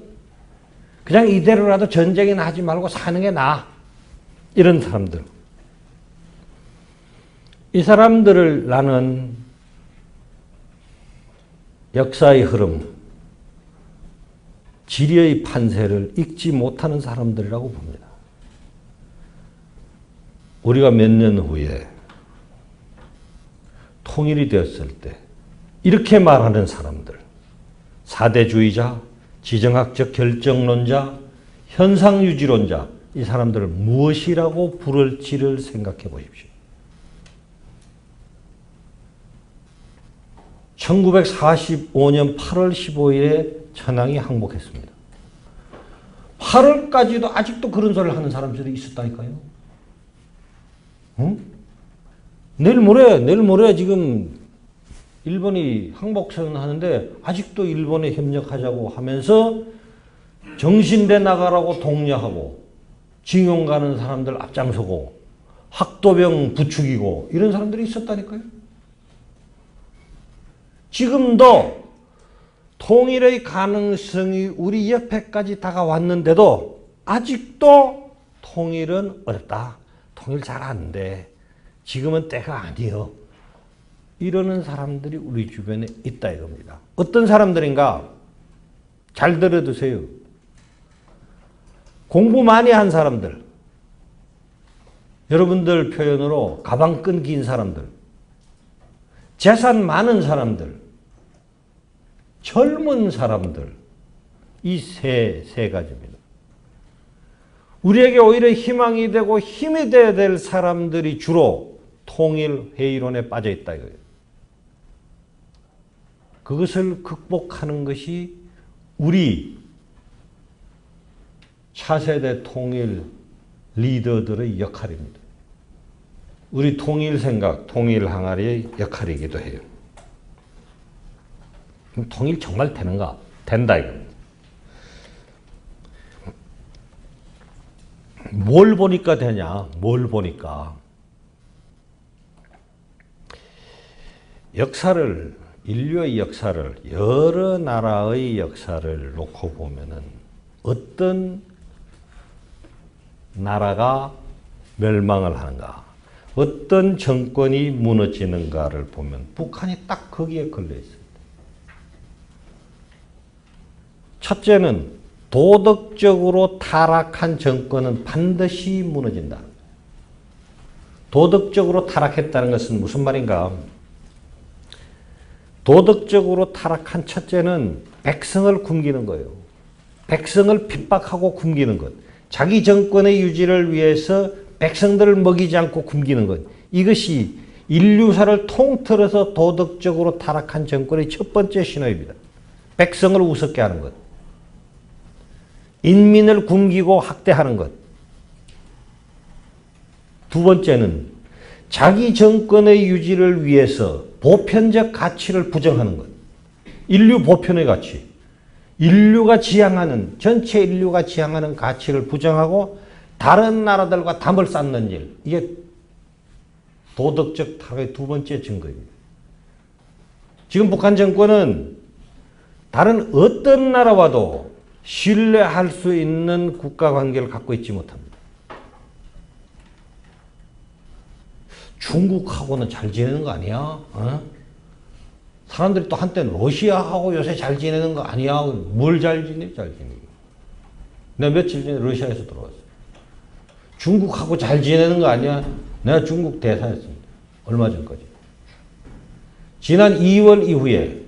그냥 이대로라도 전쟁이나 하지 말고 사는 게 나아. 이런 사람들. 이 사람들을 나는 역사의 흐름, 지리의 판세를 읽지 못하는 사람들이라고 봅니다. 우리가 몇 년 후에 통일이 되었을 때 이렇게 말하는 사람들, 사대주의자, 지정학적 결정론자, 현상유지론자, 이 사람들을 무엇이라고 부를지를 생각해 보십시오. 1945년 8월 15일에 천황이 항복했습니다. 8월까지도 아직도 그런 소리를 하는 사람들이 있었다니까요. 응? 내일 모레 지금 일본이 항복선 하는데 아직도 일본에 협력하자고 하면서 정신대 나가라고 독려하고 징용 가는 사람들 앞장서고 학도병 부추기고 이런 사람들이 있었다니까요. 지금도 통일의 가능성이 우리 옆에까지 다가왔는데도 아직도 통일은 어렵다. 통일 잘 안 돼. 지금은 때가 아니요. 이러는 사람들이 우리 주변에 있다 이겁니다. 어떤 사람들인가? 잘 들어두세요. 공부 많이 한 사람들, 여러분들 표현으로 가방끈 긴 사람들, 재산 많은 사람들, 젊은 사람들, 이 세 가지입니다. 우리에게 오히려 희망이 되고 힘이 되어야 될 사람들이 주로 통일회의론에 빠져 있다 이거예요. 그것을 극복하는 것이 우리 차세대 통일 리더들의 역할입니다. 우리 통일 생각, 통일 항아리의 역할이기도 해요. 그럼 통일 정말 되는가? 된다 이겁니다. 뭘 보니까 되냐? 뭘 보니까? 역사를, 인류의 역사를, 여러 나라의 역사를 놓고 보면은 어떤 나라가 멸망을 하는가, 어떤 정권이 무너지는가를 보면 북한이 딱 거기에 걸려 있습니다. 첫째는 도덕적으로 타락한 정권은 반드시 무너진다. 도덕적으로 타락했다는 것은 무슨 말인가? 도덕적으로 타락한 첫째는 백성을 굶기는 거예요. 백성을 핍박하고 굶기는 것. 자기 정권의 유지를 위해서 백성들을 먹이지 않고 굶기는 것. 이것이 인류사를 통틀어서 도덕적으로 타락한 정권의 첫 번째 신호입니다. 백성을 우습게 하는 것. 인민을 굶기고 학대하는 것. 두 번째는 자기 정권의 유지를 위해서 보편적 가치를 부정하는 것. 인류 보편의 가치. 인류가 지향하는, 전체 인류가 지향하는 가치를 부정하고 다른 나라들과 담을 쌓는 일. 이게 도덕적 타락의 두 번째 증거입니다. 지금 북한 정권은 다른 어떤 나라와도 신뢰할 수 있는 국가 관계를 갖고 있지 못합니다. 중국하고는 잘 지내는 거 아니야? 어? 사람들이 또 한때는 러시아하고 요새 잘 지내는 거 아니야? 뭘 잘 지내? 잘 지내. 내가 며칠 전에 러시아에서 들어왔어. 중국하고 잘 지내는 거 아니야? 내가 중국 대사였습니다. 얼마 전까지. 지난 2월 이후에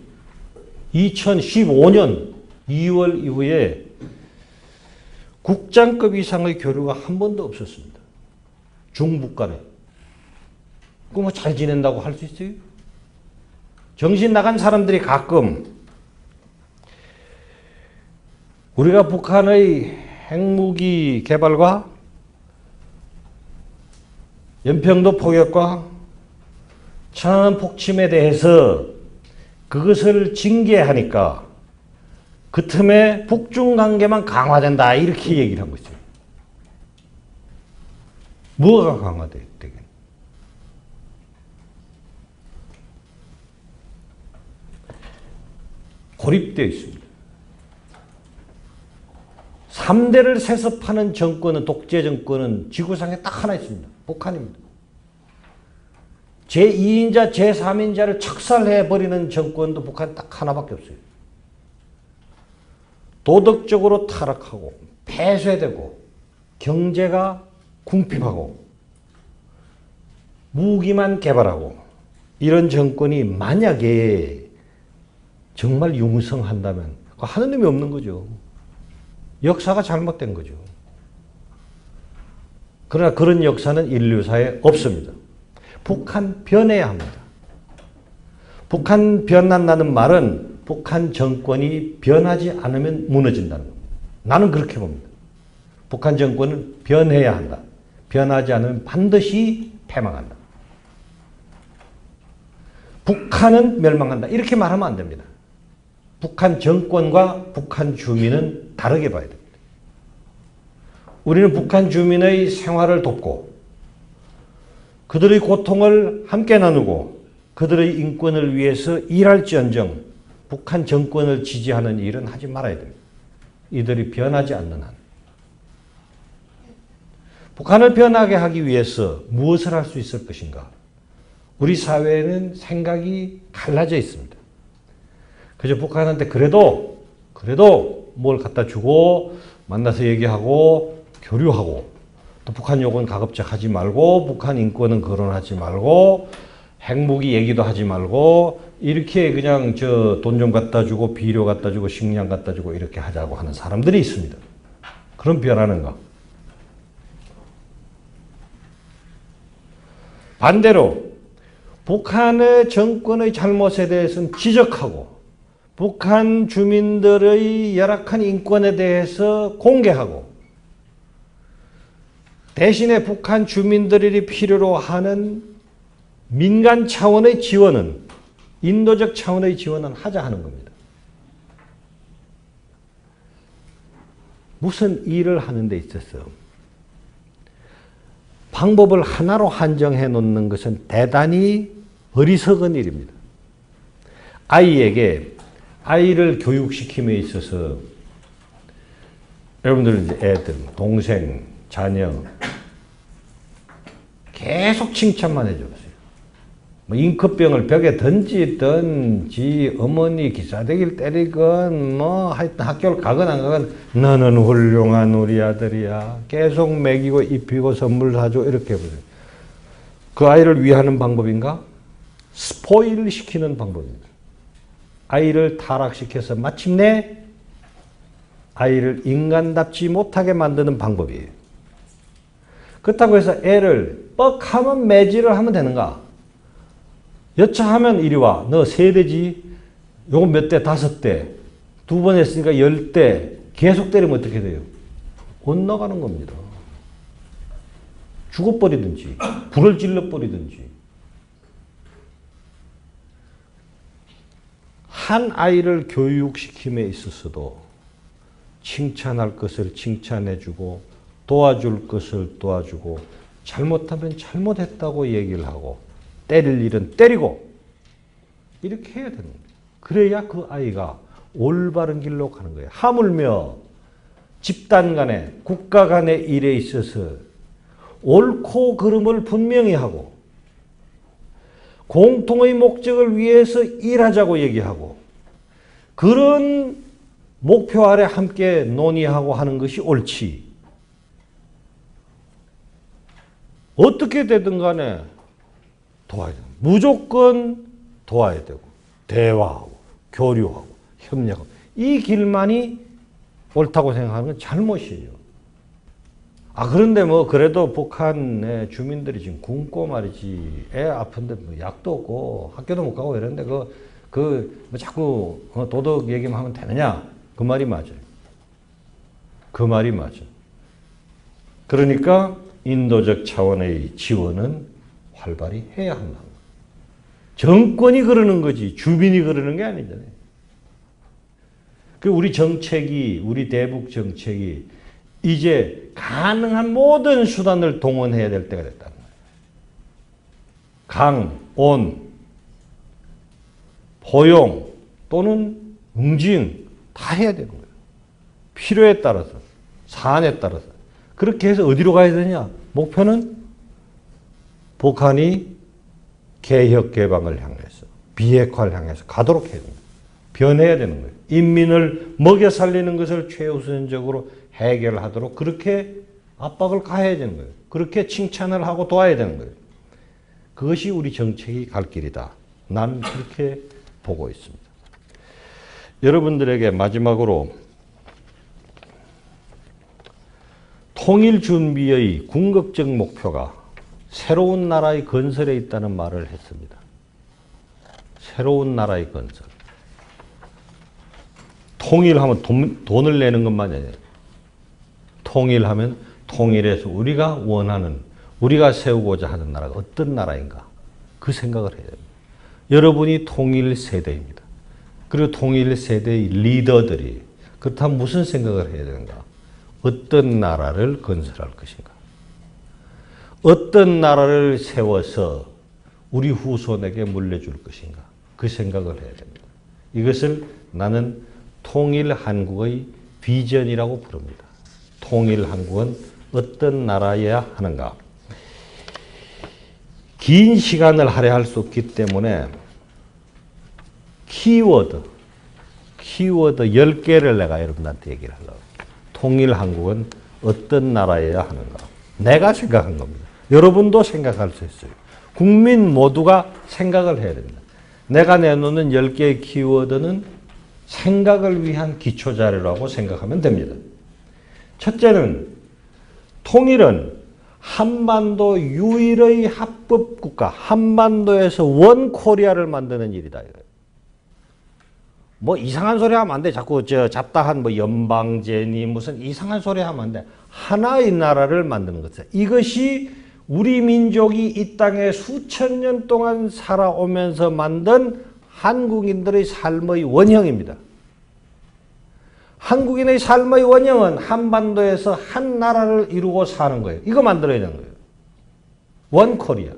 2015년 2월 이후에 국장급 이상의 교류가 한 번도 없었습니다. 중북 간에. 그 뭐 잘 지낸다고 할 수 있어요? 정신 나간 사람들이 가끔 우리가 북한의 핵무기 개발과 연평도 포격과 천안 폭침에 대해서 그것을 징계하니까 그 틈에 북중 관계만 강화된다 이렇게 얘기를 하고 있어요. 뭐가 강화되겠? 고립되어 있습니다. 3대를 세습하는 정권은, 독재 정권은 지구상에 딱 하나 있습니다. 북한입니다. 제2인자, 제3인자를 척살해버리는 정권도 북한 딱 하나밖에 없어요. 도덕적으로 타락하고 폐쇄되고 경제가 궁핍하고 무기만 개발하고 이런 정권이 만약에 정말 융성한다면 하느님이 없는 거죠. 역사가 잘못된 거죠. 그러나 그런 역사는 인류사에 없습니다. 북한 변해야 합니다. 북한 변한다는 말은 북한 정권이 변하지 않으면 무너진다는 겁니다. 나는 그렇게 봅니다. 북한 정권은 변해야 한다. 변하지 않으면 반드시 패망한다. 북한은 멸망한다. 이렇게 말하면 안 됩니다. 북한 정권과 북한 주민은 다르게 봐야 됩니다. 우리는 북한 주민의 생활을 돕고 그들의 고통을 함께 나누고 그들의 인권을 위해서 일할지언정 북한 정권을 지지하는 일은 하지 말아야 됩니다. 이들이 변하지 않는 한. 북한을 변하게 하기 위해서 무엇을 할 수 있을 것인가? 우리 사회에는 생각이 갈라져 있습니다. 그저 북한한테 그래도 뭘 갖다 주고 만나서 얘기하고 교류하고 또 북한 욕은 가급적 하지 말고 북한 인권은 거론하지 말고 핵무기 얘기도 하지 말고 이렇게 그냥 돈 좀 갖다 주고 비료 갖다 주고 식량 갖다 주고 이렇게 하자고 하는 사람들이 있습니다. 그럼 변하는가? 반대로 북한의 정권의 잘못에 대해서는 지적하고 북한 주민들의 열악한 인권에 대해서 공개하고 대신에 북한 주민들이 필요로 하는 민간 차원의 지원은 인도적 차원의 지원은 하자 하는 겁니다. 무슨 일을 하는 데 있어서 방법을 하나로 한정해 놓는 것은 대단히 어리석은 일입니다. 아이를 교육시킴에 있어서 여러분들 이제 애들, 동생, 자녀 계속 칭찬만 해줘보세요. 뭐 잉크병을 벽에 던지든 지 어머니 기사대기를 때리건 뭐 하여튼 학교를 가건 안 가건 너는 훌륭한 우리 아들이야. 계속 먹이고 입히고 선물 사줘 이렇게 해보세요. 그 아이를 위하는 방법인가? 스포일 시키는 방법입니다. 아이를 타락시켜서 마침내 아이를 인간답지 못하게 만드는 방법이에요. 그렇다고 해서 애를 뻑하면 매질을 하면 되는가? 여차하면 이리 와. 너 3대지? 요거 몇 대? 5대. 2번 했으니까 10대. 계속 때리면 어떻게 돼요? 엇나가는 겁니다. 죽어버리든지 불을 질러버리든지. 한 아이를 교육시킴에 있어서도 칭찬할 것을 칭찬해주고 도와줄 것을 도와주고 잘못하면 잘못했다고 얘기를 하고 때릴 일은 때리고 이렇게 해야 되는 거예요. 그래야 그 아이가 올바른 길로 가는 거예요. 하물며 집단 간에 국가 간의 일에 있어서 옳고 그름을 분명히 하고 공통의 목적을 위해서 일하자고 얘기하고 그런 목표 아래 함께 논의하고 하는 것이 옳지. 어떻게 되든 간에 도와야 돼요. 무조건 도와야 되고 대화하고 교류하고 협력하고 이 길만이 옳다고 생각하는 건 잘못이에요. 그런데 뭐 그래도 북한의 주민들이 지금 굶고 말이지 애 아픈데 뭐 약도 없고 학교도 못 가고 이러는데 뭐 자꾸 도덕 얘기만 하면 되느냐? 그 말이 맞아요. 그 말이 맞아. 그러니까 인도적 차원의 지원은 활발히 해야 한다. 정권이 그러는 거지 주민이 그러는 게 아니잖아요. 우리 정책이 우리 대북 정책이 이제 가능한 모든 수단을 동원해야 될 때가 됐다는 거예요. 강, 온, 포용 또는 응징 다 해야 되는 거예요. 필요에 따라서, 사안에 따라서. 그렇게 해서 어디로 가야 되냐? 목표는 북한이 개혁 개방을 향해서, 비핵화를 향해서 가도록 해야 됩니다. 변해야 되는 거예요. 인민을 먹여 살리는 것을 최우선적으로 해결하도록 그렇게 압박을 가해야 되는 거예요. 그렇게 칭찬을 하고 도와야 되는 거예요. 그것이 우리 정책이 갈 길이다. 나는 그렇게 보고 있습니다. 여러분들에게 마지막으로 통일 준비의 궁극적 목표가 새로운 나라의 건설에 있다는 말을 했습니다. 새로운 나라의 건설. 통일하면 돈을 내는 것만이 아니에요. 통일하면 통일해서 우리가 원하는, 우리가 세우고자 하는 나라가 어떤 나라인가, 그 생각을 해야 됩니다. 여러분이 통일 세대입니다. 그리고 통일 세대의 리더들이 그렇다면 무슨 생각을 해야 되는가? 어떤 나라를 건설할 것인가? 어떤 나라를 세워서 우리 후손에게 물려줄 것인가? 그 생각을 해야 됩니다. 이것을 나는 통일 한국의 비전이라고 부릅니다. 통일 한국은 어떤 나라여야 하는가? 긴 시간을 할애할 수 없기 때문에 키워드 10개를 내가 여러분한테 얘기를 하려고. 통일 한국은 어떤 나라여야 하는가? 내가 생각한 겁니다. 여러분도 생각할 수 있어요. 국민 모두가 생각을 해야 됩니다. 내가 내놓는 10개의 키워드는 생각을 위한 기초자료라고 생각하면 됩니다. 첫째는 통일은 한반도 유일의 합법국가, 한반도에서 원 코리아를 만드는 일이다. 뭐 이상한 소리 하면 안 돼. 자꾸 잡다한 뭐 연방제니 무슨 이상한 소리 하면 안 돼. 하나의 나라를 만드는 것이다. 이것이 우리 민족이 이 땅에 수천 년 동안 살아오면서 만든 한국인들의 삶의 원형입니다. 한국인의 삶의 원형은 한반도에서 한 나라를 이루고 사는 거예요. 이거 만들어야 되는 거예요. 원 코리아.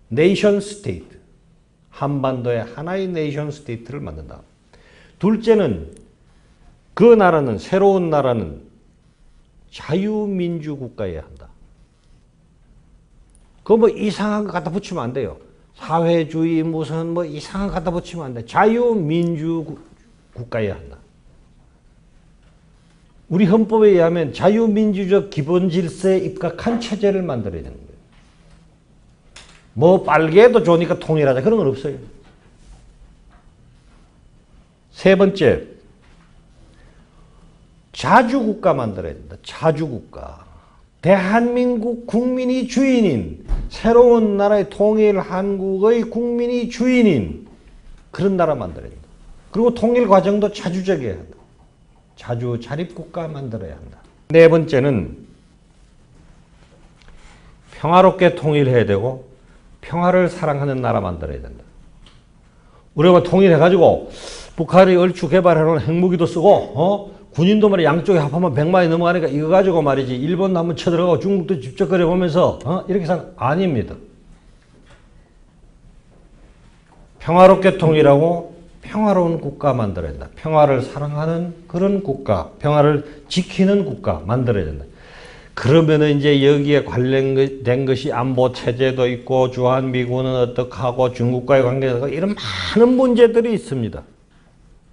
네이션 스테이트. 한반도의 하나의 네이션 스테이트를 만든다. 둘째는 그 나라는, 새로운 나라는 자유민주 국가여야 한다. 그거 뭐 이상한 거 갖다 붙이면 안 돼요. 사회주의 무슨 뭐 이상한 거 갖다 붙이면 안 돼. 자유민주 국가여야 한다. 우리 헌법에 의하면 자유민주적 기본질서에 입각한 체제를 만들어야 되는 거예요. 뭐 빨개도 좋으니까 통일하자 그런 건 없어요. 세 번째, 자주국가 만들어야 된다. 자주국가. 대한민국 국민이 주인인, 새로운 나라의 통일 한국의 국민이 주인인 그런 나라 만들어야 된다. 그리고 통일 과정도 자주적이어야 한다. 자주 자립국가 만들어야 한다. 네 번째는 평화롭게 통일해야 되고 평화를 사랑하는 나라 만들어야 된다. 우리가 통일해가지고 북한이 얼추 개발해놓은 핵무기도 쓰고 군인도 말이야 양쪽에 합하면 100만이 넘어가니까 이거 가지고 말이지 일본도 한번 쳐들어가고 중국도 집적거려 보면서 이렇게 산 아닙니다. 평화롭게 통일하고 평화로운 국가 만들어야 된다. 평화를 사랑하는 그런 국가, 평화를 지키는 국가 만들어야 된다. 그러면은 이제 여기에 관련된 것이 안보 체제도 있고 주한미군은 어떻게 하고 중국과의 관계가 이런 많은 문제들이 있습니다.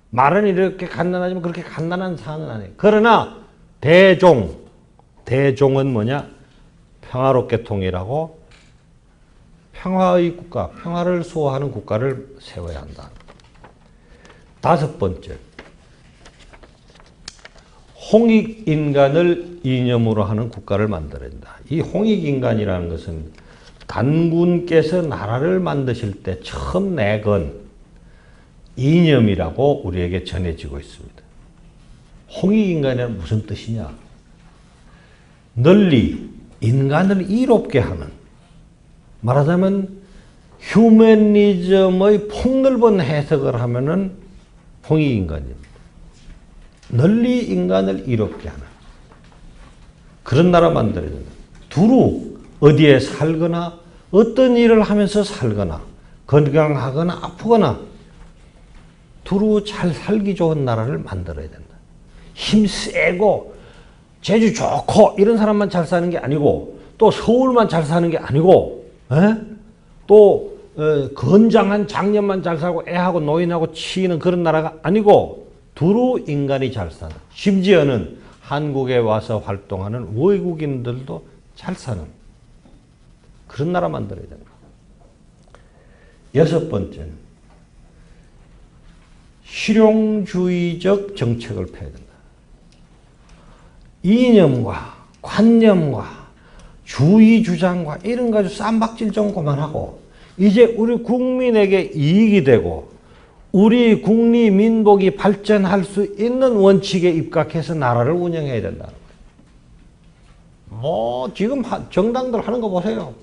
말은 이렇게 간단하지만 그렇게 간단한 사안은 아니에요. 그러나 대종은 뭐냐? 평화롭게 통일하고 평화의 국가, 평화를 수호하는 국가를 세워야 한다. 다섯 번째, 홍익인간을 이념으로 하는 국가를 만들어야 된다. 이 홍익인간이라는 것은 단군께서 나라를 만드실 때 처음 내건 이념이라고 우리에게 전해지고 있습니다. 홍익인간이란 무슨 뜻이냐? 널리 인간을 이롭게 하는, 말하자면 휴머니즘의 폭넓은 해석을 하면은 홍익인간입니다. 널리 인간을 이롭게 하는 그런 나라 만들어야 된다. 두루 어디에 살거나 어떤 일을 하면서 살거나 건강하거나 아프거나 두루 잘 살기 좋은 나라를 만들어야 된다. 힘세고 재주 좋고 이런 사람만 잘 사는 게 아니고 또 서울만 잘 사는 게 아니고 또 건장한 장년만 잘 살고 애하고 노인하고 치이는 그런 나라가 아니고 두루 인간이 잘 사는, 심지어는 한국에 와서 활동하는 외국인들도 잘 사는 그런 나라 만들어야 된다. 여섯 번째는 실용주의적 정책을 펴야 된다. 이념과 관념과 주의 주장과 이런 가지고 쌈박질 좀 그만하고 이제 우리 국민에게 이익이 되고 우리 국리 민복이 발전할 수 있는 원칙에 입각해서 나라를 운영해야 된다는 거예요. 뭐 지금 정당들 하는 거 보세요.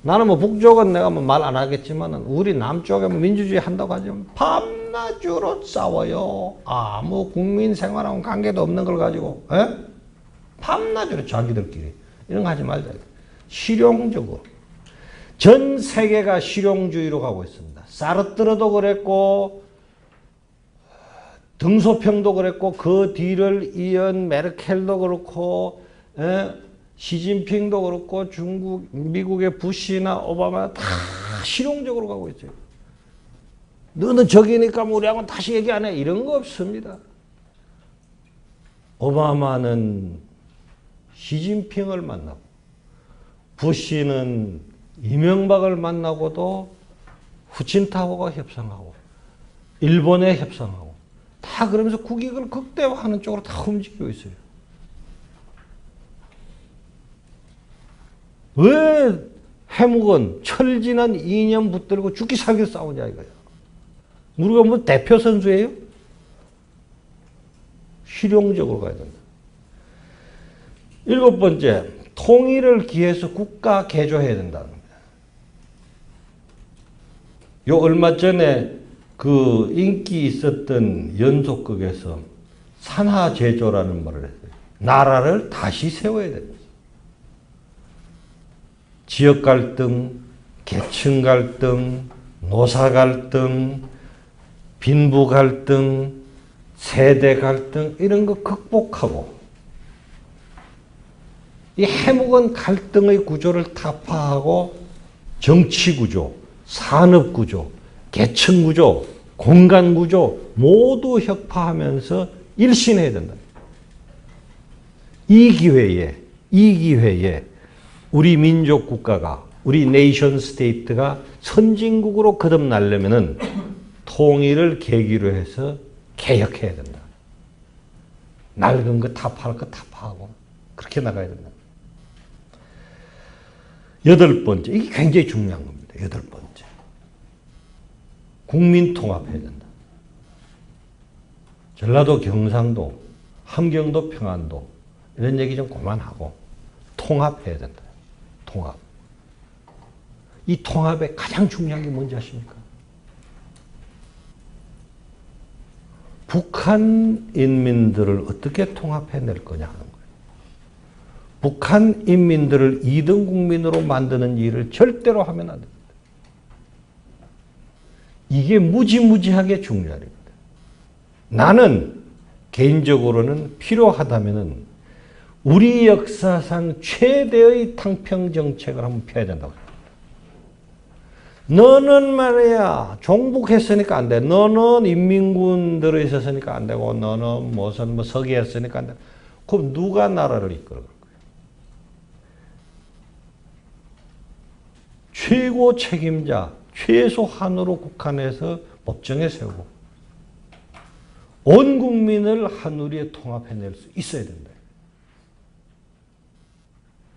나는 뭐 북쪽은 내가 뭐 말 안 하겠지만 우리 남쪽에 뭐 민주주의 한다고 하지만 밤낮으로 싸워요. 아무 국민 생활하고 관계도 없는 걸 가지고 밤낮으로 자기들끼리 이런 거 하지 말자. 실용적으로 전 세계가 실용주의로 가고 있습니다. 사르트르도 그랬고 등소평도 그랬고 그 뒤를 이은 메르켈도 그렇고 시진핑도 그렇고 중국, 미국의 부시나 오바마 다 실용적으로 가고 있어요. 너는 적이니까 우리하고는 다시 얘기 안 해. 이런 거 없습니다. 오바마는 시진핑을 만나고 부시는 이명박을 만나고도 후친타오가 협상하고 일본에 협상하고 다 그러면서 국익을 극대화하는 쪽으로 다 움직이고 있어요. 왜 해묵은 철진한 이념 붙들고 죽기 살기 싸우냐 이거야. 우리가 뭐 대표 선수예요? 실용적으로 가야 된다. 7번째, 통일을 기해서 국가 개조해야 된다는 겁니다. 요 얼마 전에 그 인기 있었던 연속극에서 산하제조라는 말을 했어요. 나라를 다시 세워야 됩니다. 지역 갈등, 계층 갈등, 노사 갈등, 빈부 갈등, 세대 갈등 이런 거 극복하고 이 해묵은 갈등의 구조를 타파하고 정치 구조, 산업 구조, 계층 구조, 공간 구조 모두 혁파하면서 일신해야 된다. 이 기회에 우리 민족 국가가 우리 네이션 스테이트가 선진국으로 거듭나려면은 통일을 계기로 해서 개혁해야 된다. 낡은 거 타파할 거 타파하고 그렇게 나가야 된다. 8번째, 이게 굉장히 중요한 겁니다. 8번째. 국민 통합해야 된다. 전라도, 경상도, 함경도, 평안도 이런 얘기 좀 그만하고 통합해야 된다. 통합. 이 통합의 가장 중요한 게 뭔지 아십니까? 북한 인민들을 어떻게 통합해낼 거냐 하는 거예요. 북한 인민들을 2등 국민으로 만드는 일을 절대로 하면 안 됩니다. 이게 무지무지하게 중요한 일입니다. 나는 개인적으로는 필요하다면은 우리 역사상 최대의 탕평 정책을 한번 펴야 된다고 생각합니다. 너는 말이야 종북했으니까 안 돼. 너는 인민군 들어있었으니까 안 되고 너는 무슨 뭐 서기했으니까 안 돼. 그럼 누가 나라를 이끌어갈 거예요? 최고 책임자 최소한으로 국한해서 법정에 세우고 온 국민을 한우리에 통합해낼 수 있어야 된다.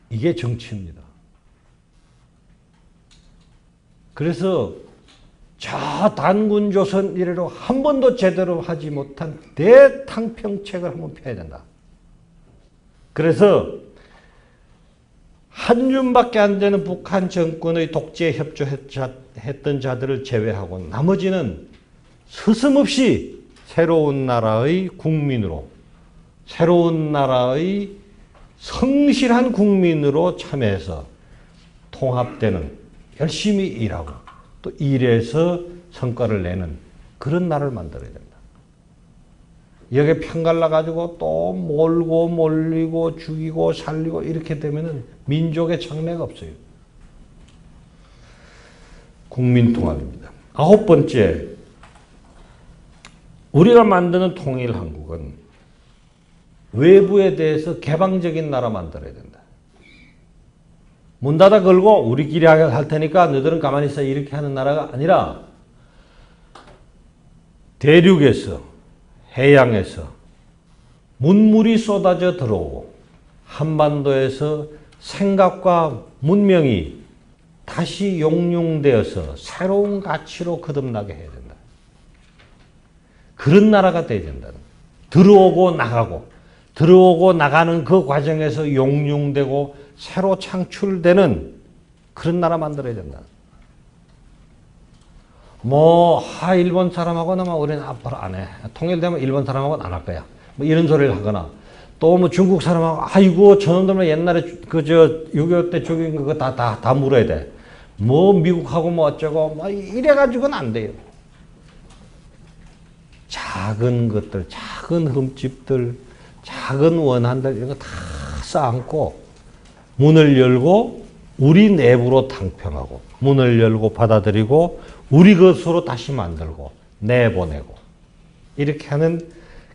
이게 정치입니다. 그래서 저 단군 조선 이래로 한 번도 제대로 하지 못한 대탕평책을 한번 펴야 된다. 그래서 한줌밖에 안 되는 북한 정권의 독재에 협조했던 자들을 제외하고 나머지는 서슴없이 새로운 나라의 국민으로 새로운 나라의 성실한 국민으로 참여해서 통합되는 열심히 일하고 또 일해서 성과를 내는 그런 나라를 만들어야 된다. 여기에 편갈라가지고 또 몰고 몰리고 죽이고 살리고 이렇게 되면은 민족의 장래가 없어요. 국민통합입니다. 9번째, 우리가 만드는 통일한국은 외부에 대해서 개방적인 나라 만들어야 된다. 문 닫아 걸고 우리끼리 할 테니까 너희들은 가만히 있어 이렇게 하는 나라가 아니라 대륙에서, 해양에서 문물이 쏟아져 들어오고 한반도에서 생각과 문명이 다시 용융되어서 새로운 가치로 거듭나게 해야 된다. 그런 나라가 돼야 된다. 들어오고 나가고, 들어오고 나가는 그 과정에서 용융되고 새로 창출되는 그런 나라 만들어야 된다. 일본 사람하고는 우리는 앞으로 안 해. 통일되면 일본 사람하고는 안 할 거야. 이런 소리를 하거나, 또 중국 사람하고, 아이고, 저놈들은 옛날에 6.25 때 죽인 거 다 물어야 돼. 미국하고 어쩌고, 이래가지고는 안 돼요. 작은 것들, 작은 흠집들, 작은 원한들, 이런 거 다 쌓아안고, 문을 열고, 우리 내부로 탕평하고, 문을 열고 받아들이고, 우리 것으로 다시 만들고, 내보내고, 이렇게 하는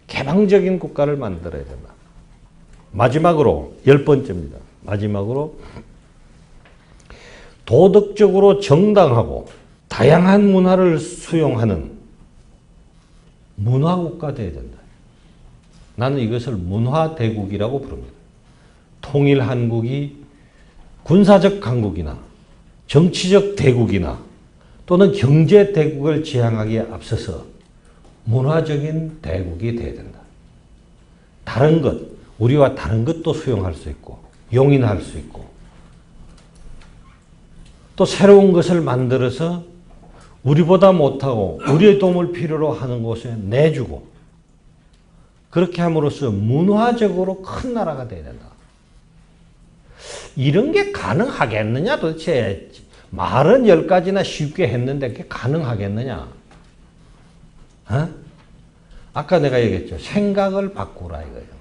개방적인 국가를 만들어야 된다. 마지막으로, 10번째입니다. 마지막으로, 도덕적으로 정당하고 다양한 문화를 수용하는 문화국가 되어야 된다. 나는 이것을 문화대국이라고 부릅니다. 통일 한국이 군사적 강국이나 정치적 대국이나 또는 경제 대국을 지향하기에 앞서서 문화적인 대국이 되어야 된다. 다른 것, 우리와 다른 것도 수용할 수 있고 용인할 수 있고 또 새로운 것을 만들어서 우리보다 못하고 우리의 도움을 필요로 하는 곳에 내주고 그렇게 함으로써 문화적으로 큰 나라가 되어야 된다. 이런 게 가능하겠느냐 도대체. 말은 10가지나 쉽게 했는데 그게 가능하겠느냐. 아까 내가 얘기했죠. 생각을 바꾸라 이거예요.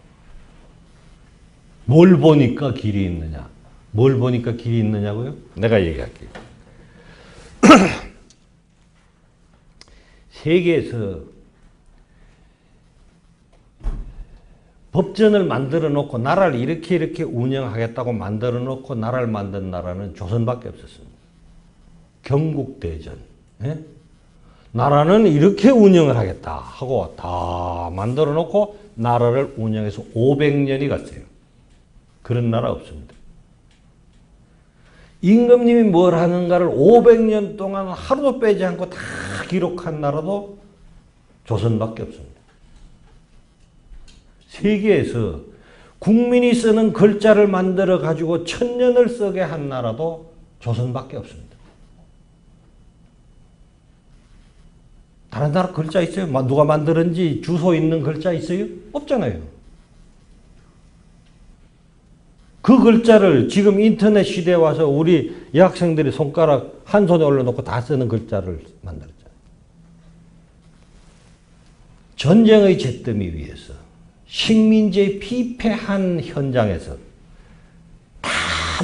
뭘 보니까 길이 있느냐. 뭘 보니까 길이 있느냐고요? 내가 얘기할게요. 세계에서 법전을 만들어 놓고 나라를 이렇게 운영하겠다고 만들어 놓고 나라를 만든 나라는 조선밖에 없었습니다. 경국대전. 예? 나라는 이렇게 운영을 하겠다 하고 다 만들어 놓고 나라를 운영해서 500년이 갔어요. 그런 나라 없습니다. 임금님이 뭘 하는가를 500년 동안 하루도 빼지 않고 다 기록한 나라도 조선밖에 없습니다. 세계에서 국민이 쓰는 글자를 만들어 가지고 1000년을 쓰게 한 나라도 조선밖에 없습니다. 다른 나라 글자 있어요? 누가 만들었는지 주소 있는 글자 있어요? 없잖아요. 그 글자를 지금 인터넷 시대에 와서 우리 여학생들이 손가락 한 손에 올려놓고 다 쓰는 글자를 만들었잖아요. 전쟁의 잿더미 위에서 식민지의 피폐한 현장에서 다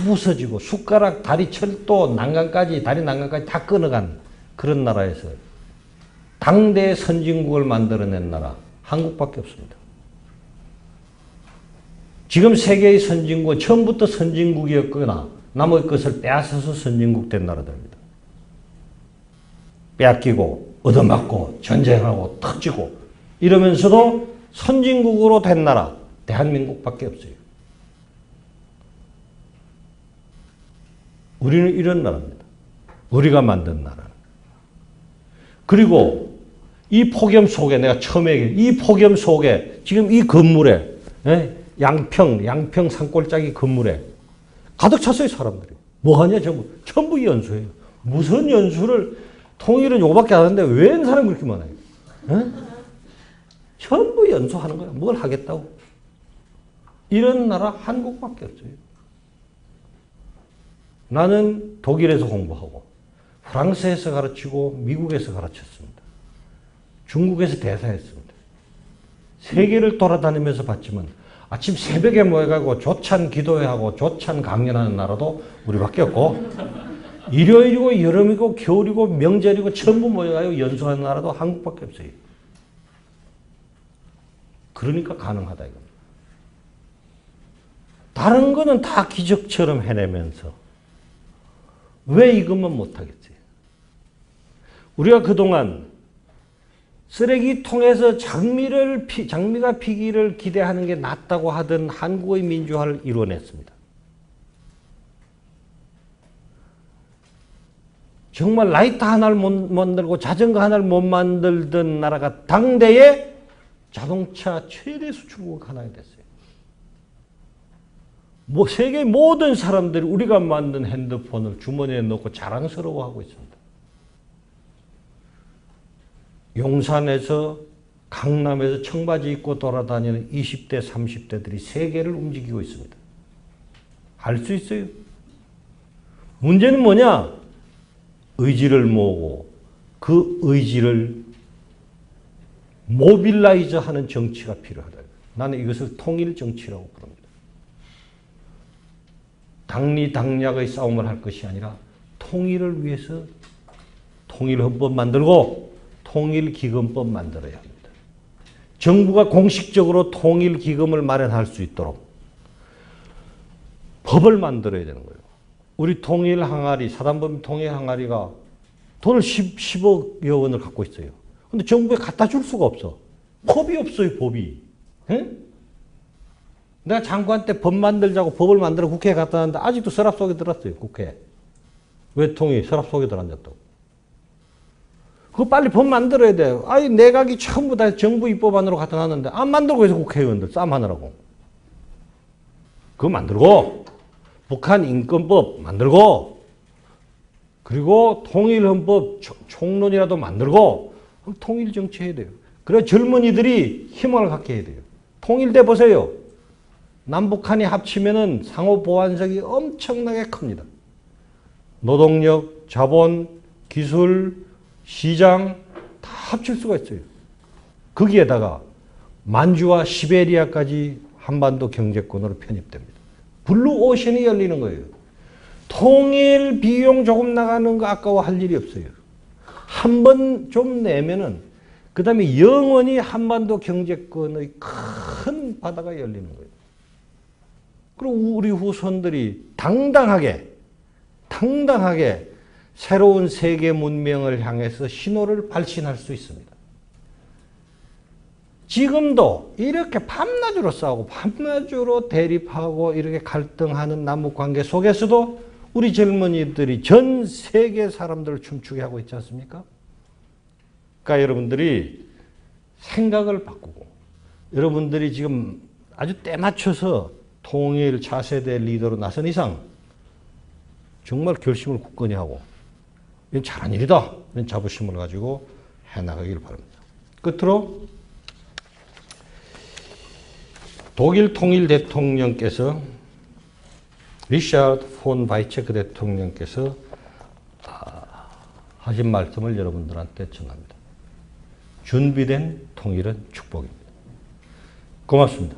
부서지고 숟가락, 다리, 철도, 난간까지, 다리 난간까지 다 끊어간 그런 나라에서 당대의 선진국을 만들어낸 나라 한국밖에 없습니다. 지금 세계의 선진국은 처음부터 선진국이었거나 남의 것을 빼앗아서 선진국 된 나라들입니다. 빼앗기고 얻어맞고 전쟁하고 터지고 이러면서도 선진국으로 된 나라 대한민국밖에 없어요. 우리는 이런 나라입니다. 우리가 만든 나라. 그리고 이 폭염 속에 내가 처음에 얘기한 이 폭염 속에 지금 이 건물에 양평 산골짜기 건물에 가득 찼어요 사람들이. 뭐하냐 전부 연수예요. 무슨 연수를 통일은 요거밖에 안 하는데 왜 사람이 그렇게 많아요? 전부 연수하는 거야. 뭘 하겠다고. 이런 나라 한국밖에 없어요. 나는 독일에서 공부하고 프랑스에서 가르치고 미국에서 가르쳤습니다. 중국에서 대사했습니다. 세계를 돌아다니면서 봤지만 아침 새벽에 모여가지고 조찬 기도회하고 조찬 강연하는 나라도 우리밖에 없고 일요일이고 여름이고 겨울이고 명절이고 전부 모여가지고 연수하는 나라도 한국밖에 없어요. 그러니까 가능하다 이겁니다. 다른 거는 다 기적처럼 해내면서 왜 이것만 못하겠지? 우리가 그동안 쓰레기통에서 장미가 피기를 기대하는 게 낫다고 하던 한국의 민주화를 이뤄냈습니다. 정말 라이터 하나를 못 만들고 자전거 하나를 못 만들던 나라가 당대에 자동차 최대 수출국 하나가 됐어요. 세계 모든 사람들이 우리가 만든 핸드폰을 주머니에 넣고 자랑스러워하고 있습니다. 용산에서 강남에서 청바지 입고 돌아다니는 20대, 30대들이 세계를 움직이고 있습니다. 할 수 있어요. 문제는 뭐냐? 의지를 모으고 그 의지를 모빌라이저 하는 정치가 필요하다. 나는 이것을 통일 정치라고 부릅니다. 당리당략의 싸움을 할 것이 아니라 통일을 위해서 통일헌법 만들고 통일기금법 만들어야 합니다. 정부가 공식적으로 통일기금을 마련할 수 있도록 법을 만들어야 되는 거예요. 우리 통일항아리, 사단법인 통일항아리가 돈을 10억여 원을 갖고 있어요. 근데 정부에 갖다 줄 수가 없어. 법이 없어요, 법이. 응? 내가 장관 때 법 만들자고 법을 만들어 국회에 갖다 놨는데 아직도 서랍 속에 들었어요, 국회에. 외통이 서랍 속에 들어앉았다고. 그거 빨리 법 만들어야 돼요. 아니, 내각이 전부 다 정부 입법안으로 갖다 놨는데 안 만들고 해서 국회의원들 싸움하느라고. 그거 만들고, 북한 인권법 만들고, 그리고 통일헌법 총론이라도 만들고, 통일 정치 해야 돼요. 그래 젊은이들이 희망을 갖게 해야 돼요. 통일돼 보세요. 남북한이 합치면은 상호 보완성이 엄청나게 큽니다. 노동력, 자본, 기술, 시장 다 합칠 수가 있어요. 거기에다가 만주와 시베리아까지 한반도 경제권으로 편입됩니다. 블루오션이 열리는 거예요. 통일 비용 조금 나가는 거 아까워할 일이 없어요. 한 번 좀 내면은 그 다음에 영원히 한반도 경제권의 큰 바다가 열리는 거예요. 그리고 우리 후손들이 당당하게 새로운 세계 문명을 향해서 신호를 발신할 수 있습니다. 지금도 이렇게 밤낮으로 싸우고 밤낮으로 대립하고 이렇게 갈등하는 남북관계 속에서도 우리 젊은이들이 전 세계 사람들을 춤추게 하고 있지 않습니까? 그러니까 여러분들이 생각을 바꾸고 여러분들이 지금 아주 때 맞춰서 통일 차세대 리더로 나선 이상 정말 결심을 굳건히 하고 이건 잘한 일이다. 이런 자부심을 가지고 해나가길 바랍니다. 끝으로 독일 통일 대통령께서 리차드 폰 바이체크 대통령께서 하신 말씀을 여러분들한테 전합니다. 준비된 통일은 축복입니다. 고맙습니다.